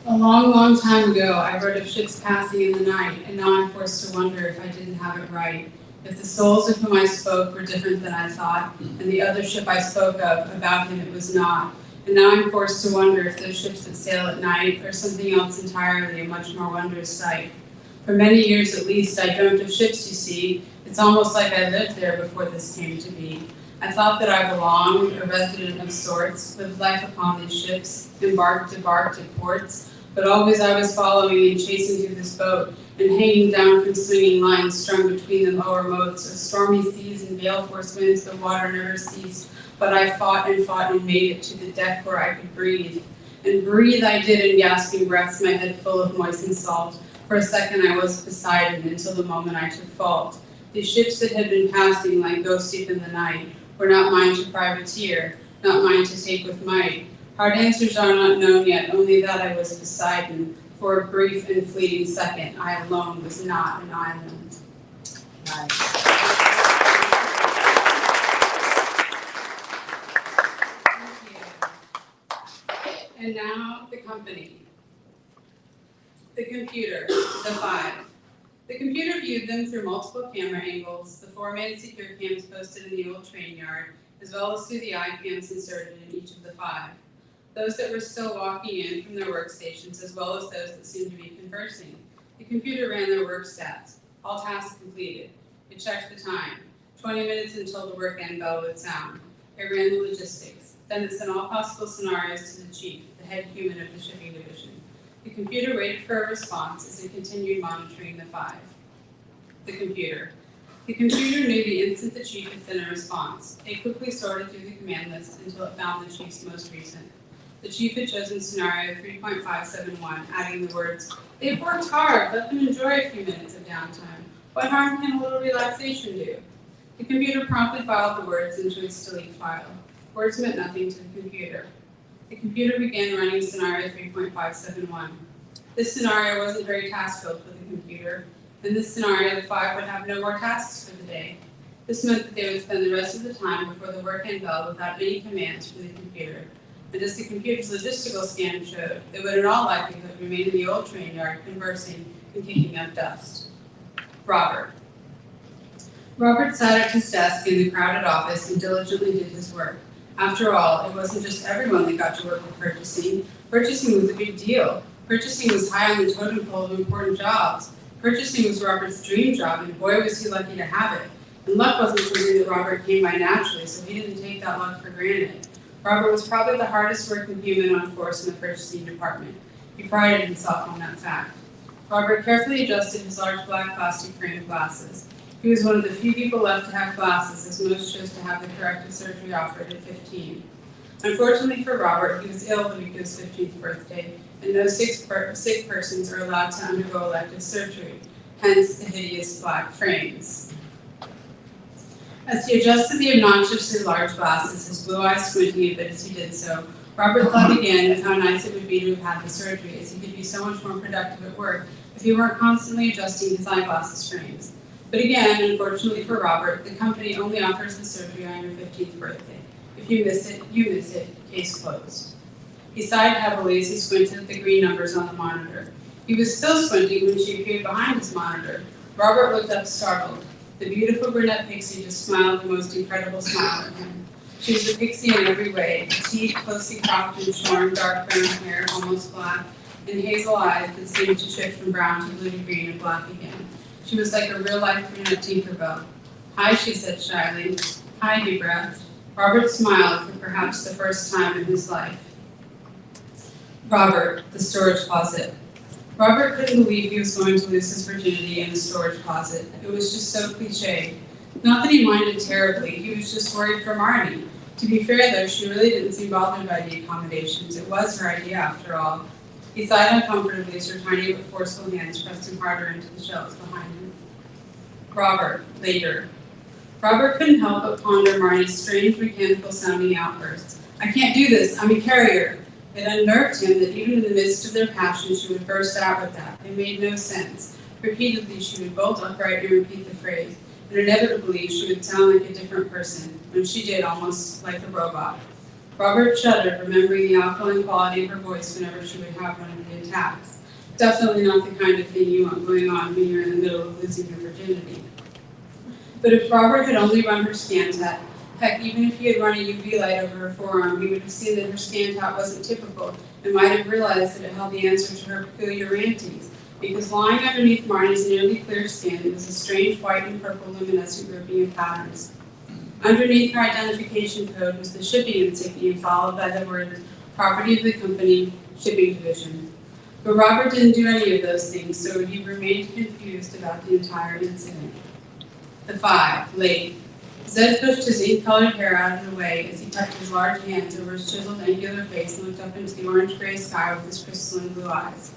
Speaker 20: A long, long time ago, I wrote of ships passing in the night, and now I'm forced to wonder if I didn't have it right. If the souls of whom I spoke were different than I thought, and the other ship I spoke of, about him it was not. And now I'm forced to wonder if those ships that sail at night are something else entirely, a much more wondrous sight. For many years at least, I dreamt of ships, you see. It's almost like I lived there before this came to be. I thought that I belonged, a resident of sorts, lived life upon these ships, embarked at ports, but always I was following and chasing through this boat, and hanging down from swinging lines strung between them o'er moats of stormy seas and gale-force winds the water never ceased. But I fought and made it to the deck where I could breathe. And breathe I did in gasping breaths, my head full of moistened salt. For a second I was Poseidon until the moment I took fault. The ships that had been passing like ghosts deep in the night were not mine to privateer, not mine to take with might. Hard answers are not known yet, only that I was Poseidon. For a brief and fleeting second, I alone was not an island. Nice. And now the company. The computer, the 5. The computer viewed them through multiple camera angles, the 4-man secure cams posted in the old train yard, as well as through the iCams inserted in each of the 5. Those that were still walking in from their workstations, as well as those that seemed to be conversing. The computer ran their work stats, all tasks completed. It checked the time, 20 minutes until the work end bell would sound. It ran the logistics. Then it sent all possible scenarios to the chief, the head human of the shipping division. The computer waited for a response as it continued monitoring the 5. The computer. The computer knew the instant the chief had sent a response. It quickly sorted through the command list until it found the chief's most recent. The chief had chosen scenario 3.571, adding the words, "They've worked hard, let them enjoy a few minutes of downtime. What harm can a little relaxation do?" The computer promptly filed the words into its delete file. Words meant nothing to the computer. The computer began running scenario 3.571. This scenario wasn't very task-filled for the computer. In this scenario, the 5 would have no more tasks for the day. This meant that they would spend the rest of the time before the work end bell without any commands from the computer. And as the computer's logistical scan showed, they would in all likelihood remain in the old train yard conversing and kicking up dust. Robert. Robert sat at his desk in the crowded office and diligently did his work. After all, it wasn't just everyone that got to work with purchasing. Purchasing was a big deal. Purchasing was high on the totem pole of important jobs. Purchasing was Robert's dream job, and boy was he lucky to have it. And luck wasn't something that Robert came by naturally, so he didn't take that luck for granted. Robert was probably the hardest working human on force in the purchasing department. He prided himself on that fact. Robert carefully adjusted his large black plastic frame glasses. He was one of the few people left to have glasses, as most chose to have the corrective surgery offered at 15. Unfortunately for Robert, he was ill the week of his 15th birthday, and no sick persons are allowed to undergo elective surgery, hence the hideous black frames. As he adjusted the obnoxiously large glasses, his blue eyes squinting a bit as he did so, Robert thought again of how nice it would be to have had the surgery, as he could be so much more productive at work if he weren't constantly adjusting his eyeglasses frames. But again, unfortunately for Robert, the company only offers the surgery on your 15th birthday. If you miss it, you miss it. Case closed. He sighed heavily as he squinted at the green numbers on the monitor. He was still squinting when she appeared behind his monitor. Robert looked up startled. The beautiful brunette pixie just smiled the most incredible smile at him. She was a pixie in every way, teeth closely cropped and shorn, dark brown hair, almost black, and hazel eyes that seemed to shift from brown to blue to green and black again. She was like a real-life brunette Tinkerbell. "Hi," she said shyly. "Hi," he breathed. Robert smiled for perhaps the first time in his life. Robert, the storage closet. Robert couldn't believe he was going to lose his virginity in the storage closet. It was just so cliche. Not that he minded terribly, he was just worried for Marty. To be fair though, she really didn't seem bothered by the accommodations. It was her idea after all. He sighed uncomfortably as her tiny but forceful hands pressed him harder into the shelves behind him. Robert, later. Robert couldn't help but ponder Marty's strange mechanical sounding outbursts. "I can't do this, I'm a carrier." It unnerved him that even in the midst of their passion she would burst out with that. It made no sense. Repeatedly she would bolt upright and repeat the phrase, and inevitably she would sound like a different person, when she did almost like a robot. Robert shuddered, remembering the alkaline quality of her voice whenever she would have one of the attacks. Definitely not the kind of thing you want going on when you're in the middle of losing your virginity. But if Robert had only run her scan tap, heck, even if he had run a UV light over her forearm, he would have seen that her scan tap wasn't typical and might have realized that it held the answer to her peculiar rantings, because lying underneath Marty's nearly clear skin was a strange white and purple luminescent grouping of patterns. Underneath her identification code was the shipping insignia followed by the word "Property of the Company, Shipping Division." But Robert didn't do any of those things, so he remained confused about the entire incident. The 5, late. Zed pushed his ink-colored hair out of the way as he tucked his large hands over his chiseled, angular face and looked up into the orange-gray sky with his crystalline blue eyes.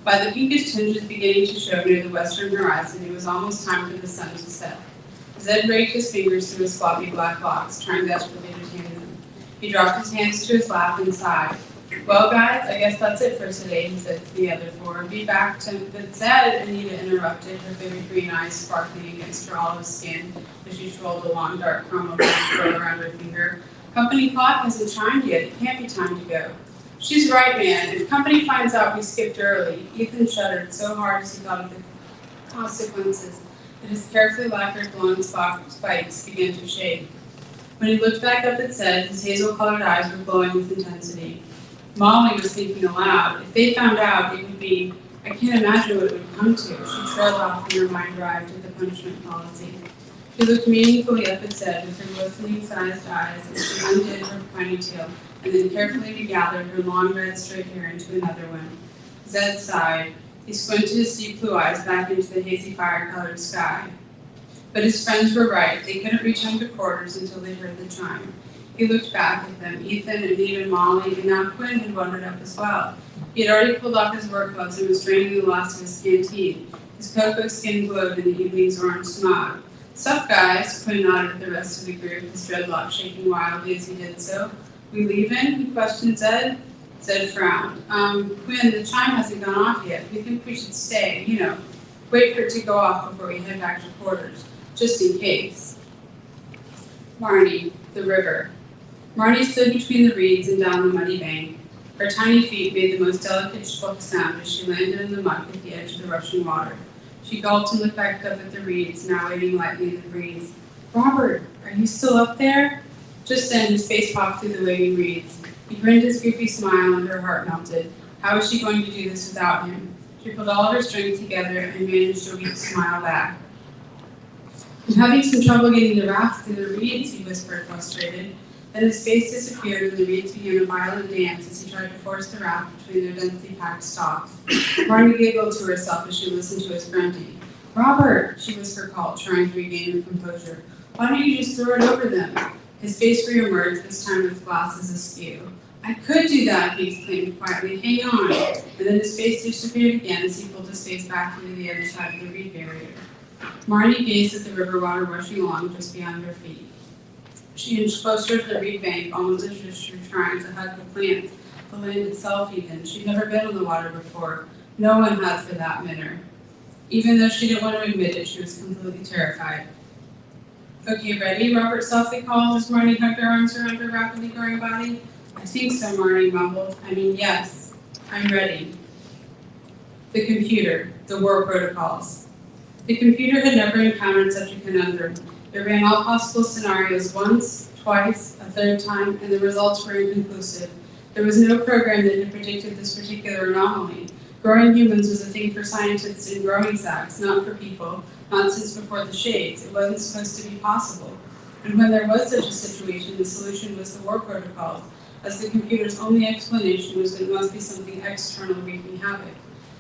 Speaker 20: By the pinkish tinges beginning to show near the western horizon, it was almost time for the sun to set. Zed raked his fingers through his floppy black locks, trying desperately to tame them. He dropped his hands to his lap and sighed. Well, guys, I guess that's it for today, he said to the other four. Be back to... But Zed, Anita interrupted, her vivid green eyes sparkling against her olive skin as she twirled a long, dark chromo curl around her finger. Company clock hasn't chimed yet. It can't be time to go. She's right, man. If company finds out we skipped early, Ethan shuddered so hard as he thought of the consequences that his carefully lacquered blonde spikes began to shake. When he looked back up at Zed, his hazel-colored eyes were glowing with intensity. Molly was thinking aloud. If they found out, it would be... I can't imagine what it would come to. She trailed off when her mind arrived at the punishment policy. She looked meaningfully up at Zed with her glistening-sized eyes as she undid her ponytail and then carefully regathered her long red straight hair into another one. Zed sighed. He squinted his deep blue eyes back into the hazy fire-colored sky. But his friends were right. They couldn't reach home to quarters until they heard the chime. He looked back at them. Ethan and even Molly and now Quinn had wandered up as well. He had already pulled off his work gloves and was draining the last of his canteen. His cocoa skin glowed in the evening's orange smog. "Sup, guys?" Quinn nodded at the rest of the group, his dreadlocks shaking wildly as he did so. "We leaving?" he questioned Zed. Zed frowned. Quinn, the chime hasn't gone off yet. We think we should stay, wait for it to go off before we head back to quarters, just in case." Marnie, the river. Marnie stood between the reeds and down the muddy bank. Her tiny feet made the most delicate schluck sound as she landed in the muck at the edge of the rushing water. She gulped and looked back up at the reeds, now waving lightly in the breeze. "Robert, are you still up there?" Just then, his face popped through the waving reeds. He grinned his goofy smile and her heart melted. How was she going to do this without him? She pulled all of her strength together and managed a weak smile back. "I'm having some trouble getting the raft through the reeds," he whispered, frustrated. Then his face disappeared and the reeds began a violent dance as he tried to force the raft between their densely packed stalks. Marnie giggled to herself as she listened to his grunting. "Robert," she whispered, trying to regain her composure. "Why don't you just throw it over them?" His face reemerged, this time with glasses askew. "I could do that," he exclaimed quietly. "Hang on." And then his face disappeared again as he pulled his face back into the other side of the reed barrier. Marnie gazed at the river water rushing along just beyond her feet. She inched closer to the reed bank, almost as if she were trying to hug the plants, the land itself even. She'd never been on the water before. No one had for that matter. Even though she didn't want to admit it, she was completely terrified. "Okay, ready?" Robert softly called as Marnie hugged her arms around her rapidly growing body. "I think so," Marnie mumbled. Yes, I'm ready." The computer, the war protocols. The computer had never encountered such a conundrum. It ran all possible scenarios once, twice, a third time, and the results were inconclusive. There was no program that had predicted this particular anomaly. Growing humans was a thing for scientists in growing sacks, not for people, not since before the shades. It wasn't supposed to be possible. And when there was such a situation, the solution was the war protocols, as the computer's only explanation was that it must be something external wreaking havoc.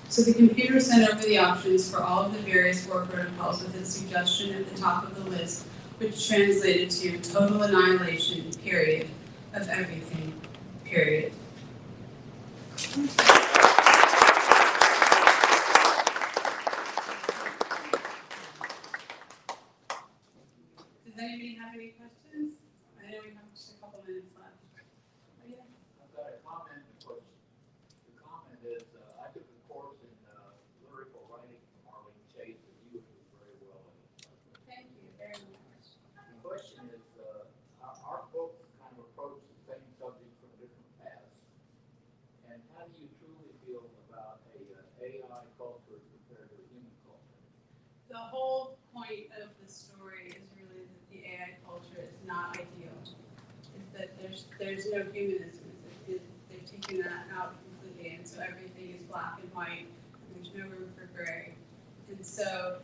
Speaker 20: So the computer sent over the options for all of the various war protocols with its suggestion at the top of the list, which translated to total annihilation, period, of everything, period. Does anybody have any questions? I know we have just a couple minutes left.
Speaker 3: I've got a comment and a question. The comment is, I took a course in lyrical writing from Arlene Chase, and you would do very well in it.
Speaker 20: Thank you very much.
Speaker 3: The question is, our books kind of approach the same subject from different paths. And how do you truly feel about a AI culture compared to a human culture?
Speaker 20: The whole point of the story is really that the AI culture is not ideal. Is that there's no humanism. They've taken that out completely, and so everything is black and white, and there's no room for gray. And so,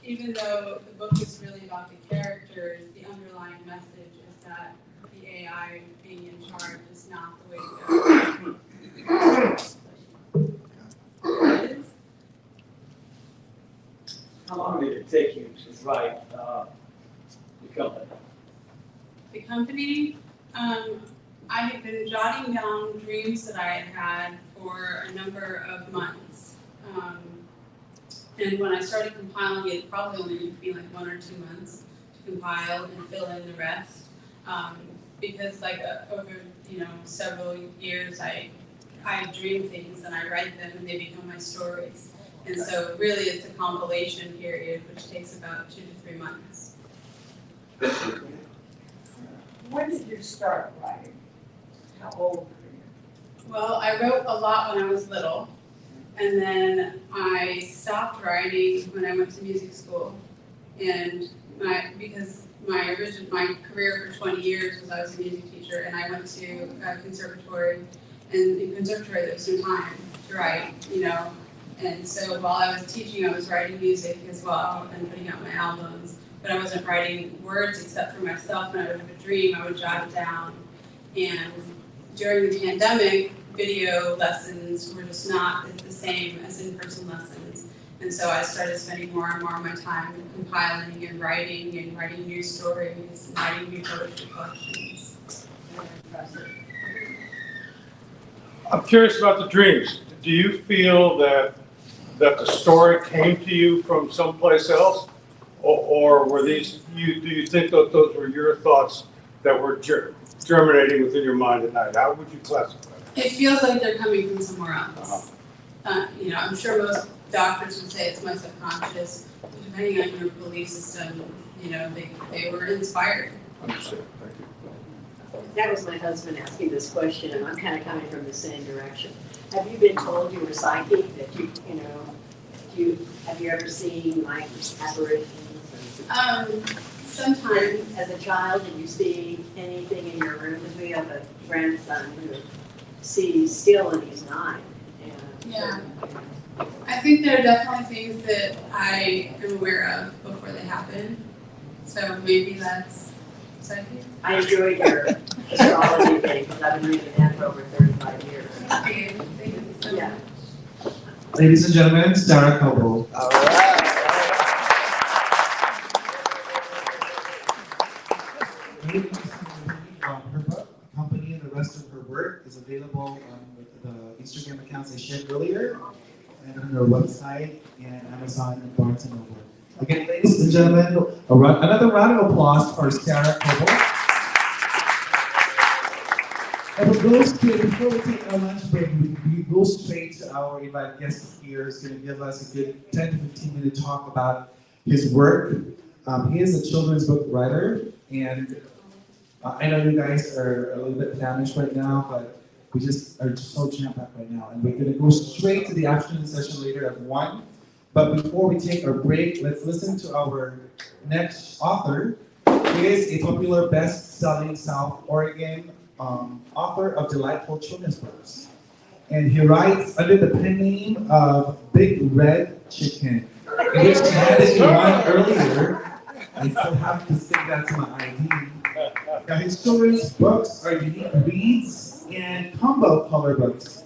Speaker 20: even though the book is really about the characters, the underlying message is that the AI being in charge is not the way to go.
Speaker 18: How long did it take you to write the company?
Speaker 20: The company, I had been jotting down dreams that I had had for a number of months. And when I started compiling it, probably only took me like 1 or 2 months to compile and fill in the rest. Because like over several years, I dream things and I write them and they become my stories. And so really it's a compilation period, which takes about 2 to 3 months.
Speaker 15: When did you start writing? How old were you?
Speaker 20: Well, I wrote a lot when I was little, and then I stopped writing when I went to music school. And because my career for 20 years was I was a music teacher, and I went to a conservatory, and in conservatory there was no time to write, And so while I was teaching, I was writing music as well and putting out my albums. But I wasn't writing words except for myself. When I would have a dream, I would jot it down. And during the pandemic, video lessons were just not the same as in-person lessons. And so I started spending more and more of my time compiling and writing new stories, and writing new poetry collections.
Speaker 9: I'm curious about the dreams. Do you feel that the story came to you from someplace else? Or were these, do you think that those were your thoughts that were germinating within your mind at night? How would you classify it?
Speaker 20: It feels like they're coming from somewhere else. I'm sure most doctors would say it's my subconscious. Depending on your belief system, they were inspired.
Speaker 9: Understood. Thank you.
Speaker 21: That was my husband asking this question, and I'm kind of coming from the same direction. Have you been told you were psychic? That have you ever seen like apparitions?
Speaker 20: Sometimes.
Speaker 21: As a child, did you see anything in your room? Because we have a grandson who sees still and he's 9.
Speaker 20: Yeah. I think there are definitely things that I am aware of before they happen. So maybe that's psychic.
Speaker 21: I enjoyed your astrology thing because I've been reading that for over 35 years.
Speaker 20: Thank you so much.
Speaker 4: Ladies and gentlemen, Sarah Coble.
Speaker 21: All right.
Speaker 4: Her book, Company, and the rest of her work is available on the Instagram accounts I shared earlier, and on her website, and Amazon, and Barnes & Noble. Again, ladies and gentlemen, another round of applause for Sarah Coble. And before we take our lunch break, we go straight to our invited guest here. Is going to give us a good 10 to 15 minute talk about his work. He is a children's book writer, and I know you guys are a little bit famished right now, but we just are so jam-packed right now. And we're going to go straight to the afternoon session later at 1. But before we take our break, let's listen to our next author. He is a popular best-selling South Oregon author of delightful children's books. And he writes under the pen name of Big Red Chicken, in which he had it one earlier. I still have to stick that to my ID. Now, his children's books are unique reads and combo color books.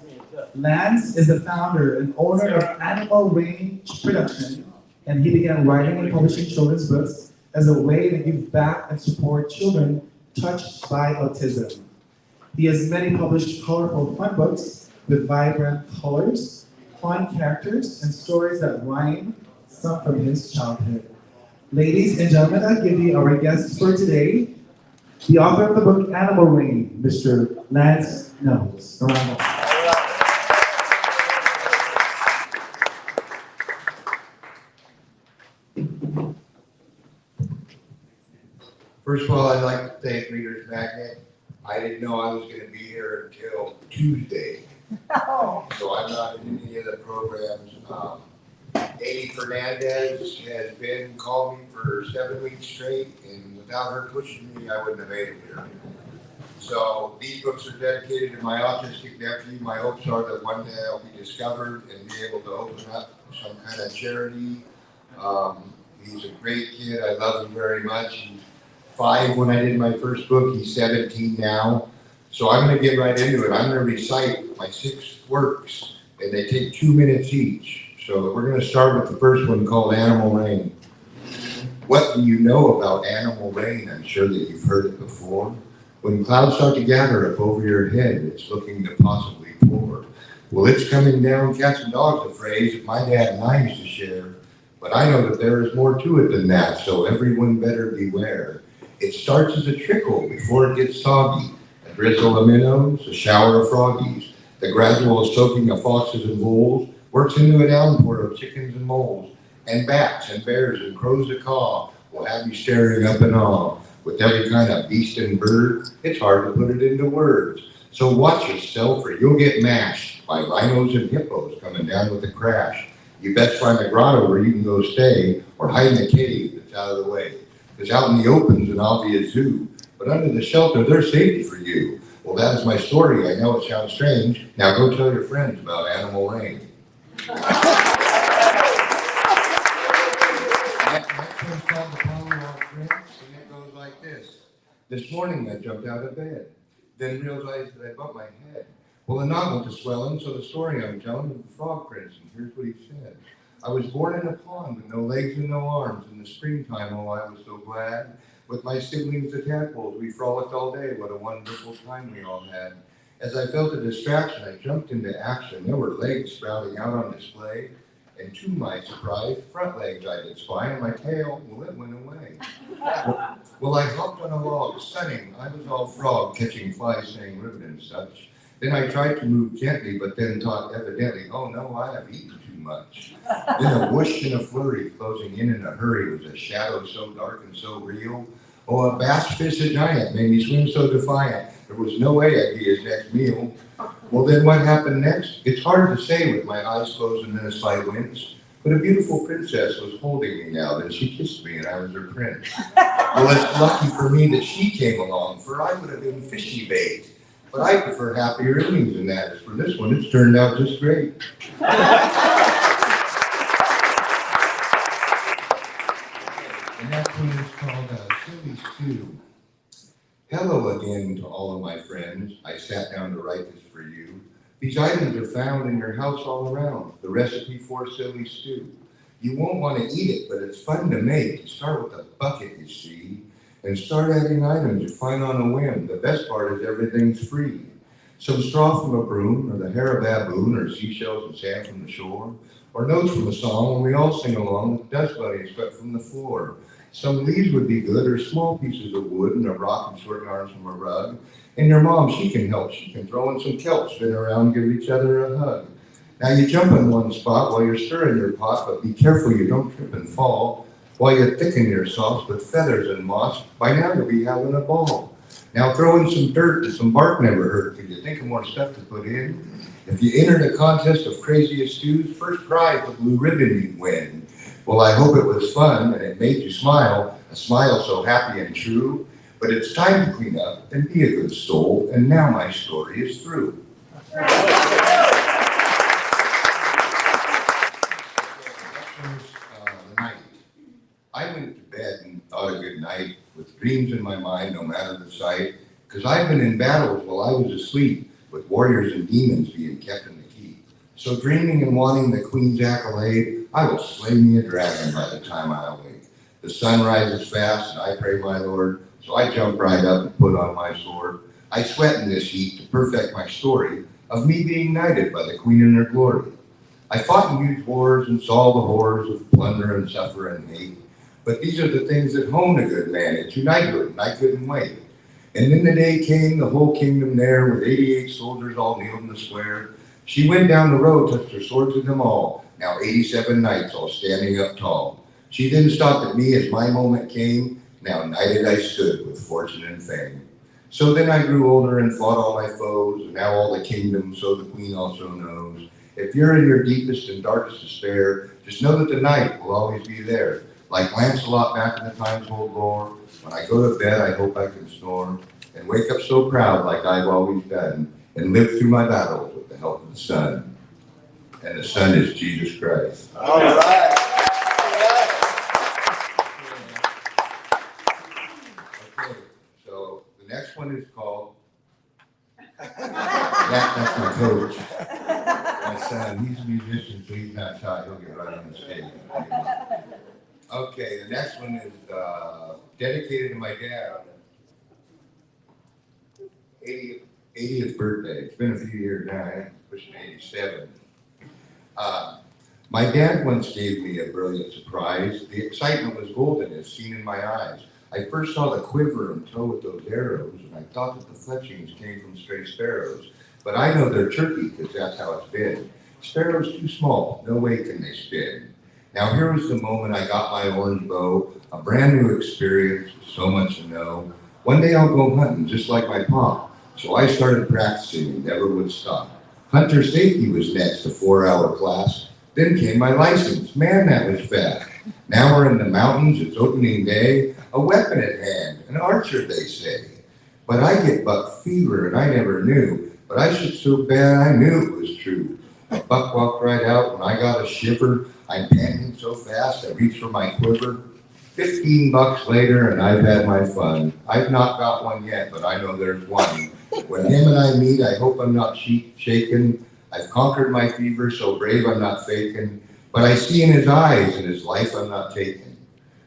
Speaker 4: Lance is the founder and owner of Animal Range Production, and he began writing and publishing children's books as a way to give back and support children touched by autism. He has many published colorful fun books with vibrant colors, fun characters, and stories that rhyme, some from his childhood. Ladies and gentlemen, I give you our guest for today, the author of the book Animal Rain, Mr. Lance Knowles. A round of applause.
Speaker 22: First of all, I'd like to thank ReadersMagnet. I didn't know I was going to be here until Tuesday. So I'm not in any of the programs. Amy Fernandez has been calling me for 7 weeks straight, and without her pushing me, I wouldn't have made it here. So these books are dedicated to my autistic nephew. My hopes are that one day I'll be discovered and be able to open up some kind of charity. He's a great kid. I love him very much. He's 5 when I did my first book. He's 17 now. So I'm going to get right into it. I'm going to recite my 6 works, and they take 2 minutes each. So we're going to start with the first one called Animal Rain. What do you know about animal rain? I'm sure that you've heard it before. When clouds start to gather up over your head, it's looking to possibly pour. Well, it's coming down, cats and dogs, a phrase that my dad and I used to share. But I know that there is more to it than that, so everyone better beware. It starts as a trickle before it gets soggy. A drizzle of minnows, a shower of froggies. The gradual soaking of foxes and wolves works into a downpour of chickens and moles. And bats and bears and crows that caw will have you staring up in awe. With every kind of beast and bird, it's hard to put it into words. So watch yourself or you'll get mashed by rhinos and hippos coming down with a crash. You best find a grotto where you can go stay or hide in a cave that's out of the way. Because out in the open's an obvious zoo, but under the shelter there's safety for you. Well, that is my story. I know it sounds strange. Now go tell your friends about Animal Rain. Next one's called The Power of Prince, and it goes like this. This morning I jumped out of bed, then realized that I bumped my head. Well, the knot went to swelling, so the story I'm telling is the Frog Prince, and here's what he said. I was born in a pond with no legs and no arms. In the springtime, oh, I was so glad. With my siblings, the tadpoles, we frolicked all day. What a wonderful time we all had. As I felt a distraction, I jumped into action. There were legs sprouting out on display. And to my surprise, front legs I did spy, and my tail, well, it went away. Well, I hopped on a log, sunning. I was all frog, catching flies, saying ribbon and such. Then I tried to move gently, but then thought evidently, oh no, I have eaten too much. Then a whoosh and a flurry, closing in a hurry, was a shadow so dark and so real. Oh, a bass fish a giant made me swim so defiant. There was no way I'd be his next meal. Well, then what happened next? It's hard to say with my eyes closed and then a slight wince. But a beautiful princess was holding me now. Then she kissed me and I was her prince. Well, it's lucky for me that she came along, for I would have been fishy bait. But I prefer happier endings than that. As for this one, it's turned out just great. And that one is called Silly Stew. Hello again to all of my friends. I sat down to write this for you. These items are found in your house all around. The recipe for silly stew. You won't want to eat it, but it's fun to make. You start with a bucket, you see, and start adding items you find on a whim. The best part is everything's free. Some straw from a broom, or the hair of a baboon, or seashells and sand from the shore, or notes from a song, and we all sing along with dust bunnies cut from the floor. Some leaves would be good, or small pieces of wood, and a rock and short yarns from a rug. And your mom, she can help. She can throw in some kelp, spin around, give each other a hug. Now you jump in one spot while you're stirring your pot, but be careful you don't trip and fall. While you thicken your sauce with feathers and moss, by now you'll be having a ball. Now throw in some dirt and some bark never hurt. Can you think of more stuff to put in? If you entered a contest of craziest stews, first prize, the blue ribbon you'd win. Well, I hope it was fun and it made you smile, a smile so happy and true. But it's time to clean up and be a good soul, and now my story is through. The night. I went to bed and thought a good night with dreams in my mind, no matter the sight, because I've been in battles while I was asleep, with warriors and demons being kept in the keep. So dreaming and wanting the queen's accolade, I will slay me a dragon by the time I awake. The sun rises fast, and I pray, my Lord, so I jump right up and put on my sword. I sweat in this heat to perfect my story of me being knighted by the queen in her glory. I fought in huge wars and saw the horrors of plunder and suffer and hate. But these are the things that hone a good man into knighthood, and I couldn't wait. And then the day came, the whole kingdom there, with 88 soldiers all kneeled in the square. She went down the road, touched her sword to them all. Now 87 knights all standing up tall. She then stopped at me as my moment came. Now knighted I stood with fortune and fame. So then I grew older and fought all my foes, and now all the kingdom, so the queen also knows. If you're in your deepest and darkest despair, just know that the knight will always be there. Like Lancelot back in the times old lore, when I go to bed I hope I can snore, and wake up so proud like I've always done, and live through my battles with the help of the sun. And the sun is Jesus Christ.
Speaker 3: All right.
Speaker 22: Next one is called, that's my coach, my son, he's a musician, so he's not shy, he'll get right on the stage. Okay, the next one is dedicated to my dad, 80th birthday. It's been a few years now, pushing 87. My dad once gave me a brilliant surprise. The excitement was golden as seen in my eyes. I first saw the quiver and toe with those arrows, and I thought that the fletchings came from stray sparrows. But I know they're turkey, because that's how it's been. Sparrows too small, no way can they spin. Now here was the moment I got my orange bow, a brand new experience, so much to know. One day I'll go hunting just like my pop. So I started practicing and never would stop. Hunter safety was next, a 4-hour class. Then came my license. Man, that was fast. Now we're in the mountains, it's opening day, a weapon at hand, an archer, they say. But I get buck fever and I never knew, but I shoot so bad I knew it was true. A buck walked right out and I got a shiver. I'm panting so fast I reach for my quiver. 15 bucks later and I've had my fun. I've not got one yet, but I know there's one. When him and I meet, I hope I'm not shaken. I've conquered my fever, so brave I'm not faking. But I see in his eyes and his life I'm not taking.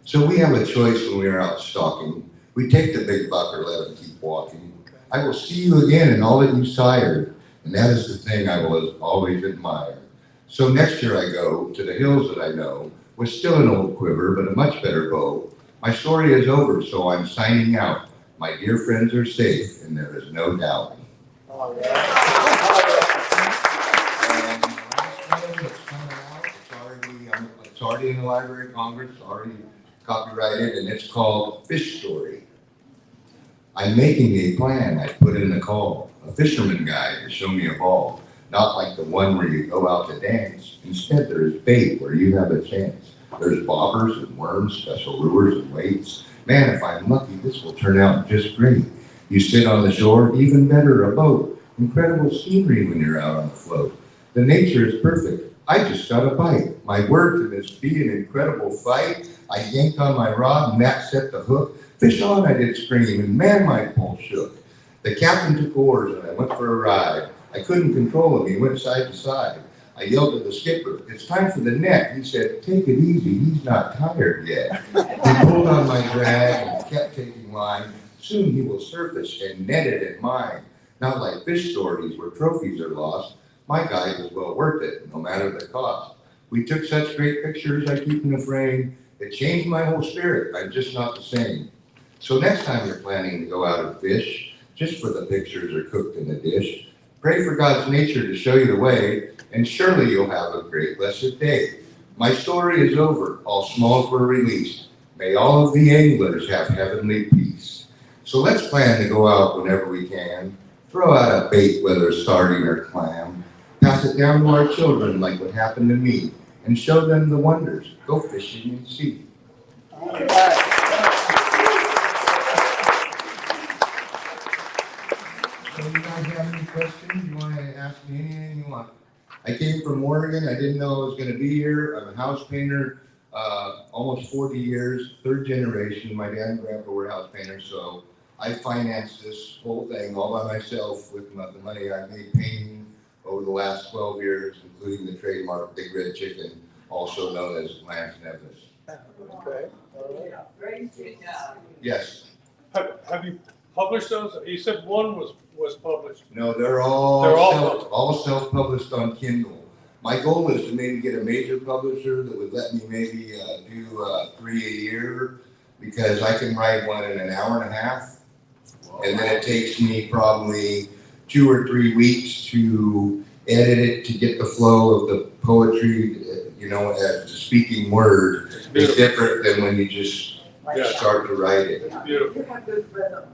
Speaker 22: So we have a choice when we are out stalking. We take the big buck or let him keep walking. I will see you again in all that you sired, and that is the thing I will always admire. So next year I go to the hills that I know, with still an old quiver, but a much better bow. My story is over, so I'm signing out. My dear friends are safe, and there is no doubt. It's already in the Library of Congress, already copyrighted, and it's called Fish Story. I'm making a plan, I put in the call, a fisherman guide to show me a ball, not like the one where you go out to dance. Instead, there is bait where you have a chance. There's bobbers and worms, special lures and weights. Man, if I'm lucky, this will turn out just great. You sit on the shore, even better, a boat. Incredible scenery when you're out on the float. The nature is perfect. I just got a bite. My word to this be an incredible fight. I yanked on my rod and that set the hook. Fish on, I did scream, and man, my pole shook. The captain took oars and I went for a ride. I couldn't control him, he went side to side. I yelled at the skipper, it's time for the net. He said, take it easy, he's not tired yet. He pulled on my drag and kept taking line. Soon he will surface and net it at mine. Not like fish stories where trophies are lost. My guide was well worth it, no matter the cost. We took such great pictures I keep in the frame. It changed my whole spirit, I'm just not the same. So next time you're planning to go out and fish, just for the pictures are cooked in the dish, pray for God's nature to show you the way, and surely you'll have a great blessed day. My story is over, all smalls were released. May all of the anglers have heavenly peace. So let's plan to go out whenever we can. Throw out a bait, whether sardine or clam. Pass it down to our children like what happened to me, and show them the wonders. Go fishing and see. So you guys have any questions? You want to ask me anything you want? I came from Oregon. I didn't know I was going to be here. I'm a house painter, almost 40 years, third generation. My dad and grandpa were house painters, so I financed this whole thing all by myself with the money I made painting over the last 12 years, including the trademark Big Red Chicken, also known as Lance Nevis.
Speaker 9: Okay.
Speaker 7: Great job.
Speaker 22: Yes.
Speaker 9: Have you published those? You said one was published.
Speaker 22: No, they're
Speaker 9: all
Speaker 22: all self-published on Kindle. My goal is to maybe get a major publisher that would let me maybe do 3 a year, because I can write one in an hour and a half, and then it takes me probably 2 or 3 weeks to edit it to get the flow of the poetry. You know, as the speaking word is different than when you just start to write it.
Speaker 9: Beautiful.
Speaker 7: You have good rhythm.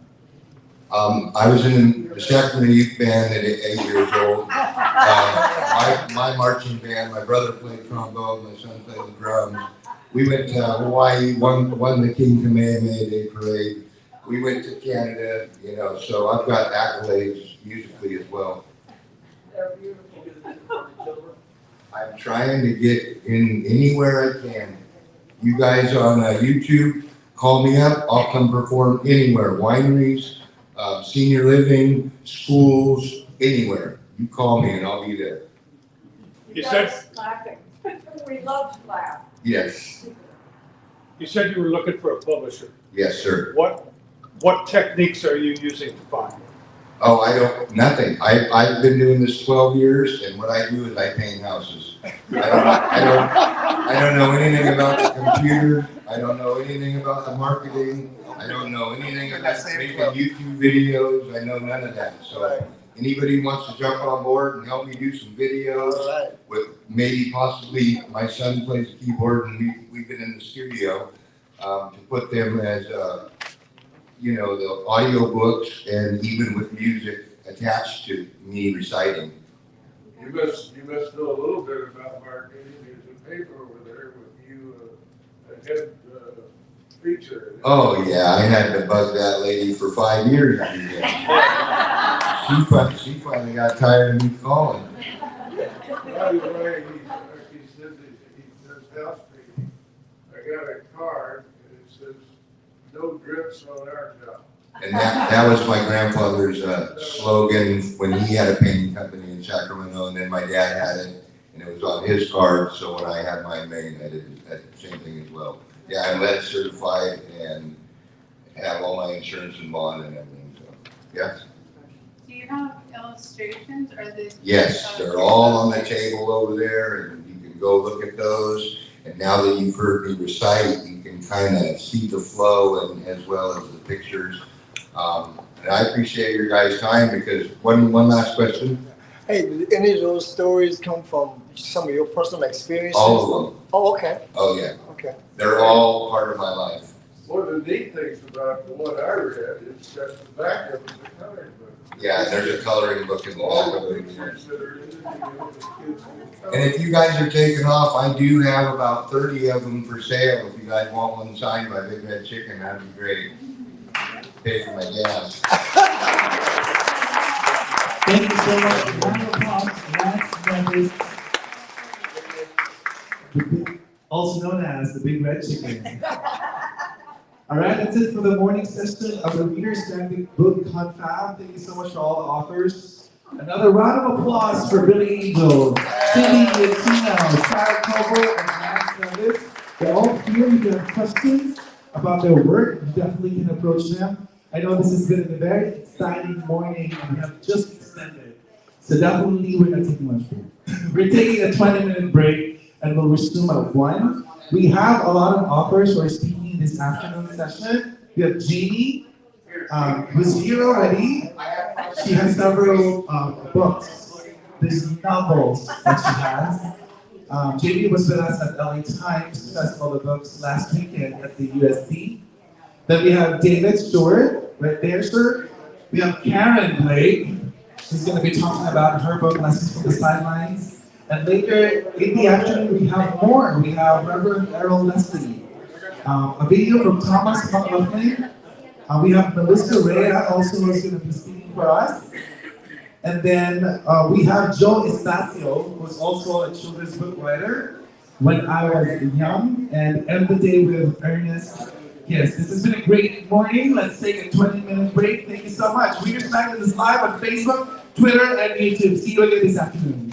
Speaker 22: I was in the Sacramento Youth Band at 8 years old. My marching band, my brother played trombone, my son played the drums. We went to Hawaii, won the King Kamehameha Day Parade. We went to Canada, you know, so I've got accolades musically as well.
Speaker 7: They're beautiful.
Speaker 22: I'm trying to get in anywhere I can. You guys on YouTube, call me up. I'll come perform anywhere. Wineries, senior living, schools, anywhere. You call me and I'll be there.
Speaker 9: You said
Speaker 7: Laughing. We love to laugh.
Speaker 22: Yes.
Speaker 9: you said you were looking for a publisher.
Speaker 22: Yes, sir.
Speaker 9: What techniques are you using to find?
Speaker 22: Oh, I don't, nothing. I've been doing this 12 years, and what I do is I paint houses. I don't know anything about the computer. I don't know anything about the marketing. I don't know anything about making YouTube videos. I know none of that. So anybody who wants to jump on board and help me do some videos with maybe possibly my son plays the keyboard, and we've been in the studio to put them as you know, the audio books and even with music attached to me reciting.
Speaker 9: You must know a little bit about marketing. There's a paper over there with you, a head feature.
Speaker 22: Oh yeah, I had to bug that lady for 5 years. She finally got tired of me calling.
Speaker 9: By the way, he says he does house painting. I got a card and it says, "No drips on our job."
Speaker 22: And that was my grandfather's slogan when he had a painting company in Sacramento, and then my dad had it, and it was on his card. So when I had mine made, I did the same thing as well. Yeah, I'm lead certified and have all my insurance and bond and everything. So yes.
Speaker 20: Do you have illustrations or the?
Speaker 22: Yes, they're all on the table over there, and you can go look at those. And now that you've heard me recite, you can kind of see the flow and as well as the pictures. And I appreciate your guys' time because one last question.
Speaker 19: Hey, did any of those stories come from some of your personal experiences?
Speaker 22: All of them.
Speaker 19: Oh, okay.
Speaker 22: Oh yeah.
Speaker 19: Okay.
Speaker 22: They're all part of my life.
Speaker 9: One of the neat things about the one I read is that the back of it is a coloring book.
Speaker 22: Yeah, and there's a coloring book in the back of it.
Speaker 9: Pictures that are in the kids.
Speaker 22: And if you guys are taking off, I do have about 30 of them for sale. If you guys want one signed by Big Red Chicken, that'd be great. Pay for my gas.
Speaker 4: Thank you so much. Round of applause for last members, also known as the Big Red Chicken. All right, that's it for the morning session of the ReadersMagnet book Confab. Thank you so much for all the authors. Another round of applause for Billy Angel, Cynthia, Sarah Coble, and Max Davis. They're all here. If you have questions about their work, you definitely can approach them. I know this has been a very exciting morning and we have just extended. So definitely we're not taking lunch break. We're taking a 20-minute break and we'll resume at 1. We have a lot of authors who are speaking this afternoon session. We have Jamie, who's here already. She has several books. There's novels that she has. Jamie was with us at LA Times Festival of Books last weekend at the USC. Then we have David Stewart, right there, sir. We have Karen Blake, who's going to be talking about her book, Lessons from the Sidelines. And later in the afternoon, we have more. We have Reverend Errol Leslie, a video from Thomas McLaughlin. We have Melissa Rea also who's going to be speaking for us. And then we have Joe Estacio, who's also a children's book writer, When I Was Young, and End the Day with Ernest. Yes, this has been a great morning. Let's take a 20-minute break. Thank you so much. ReadersMagnet is live on Facebook, Twitter, and YouTube. See you again this afternoon.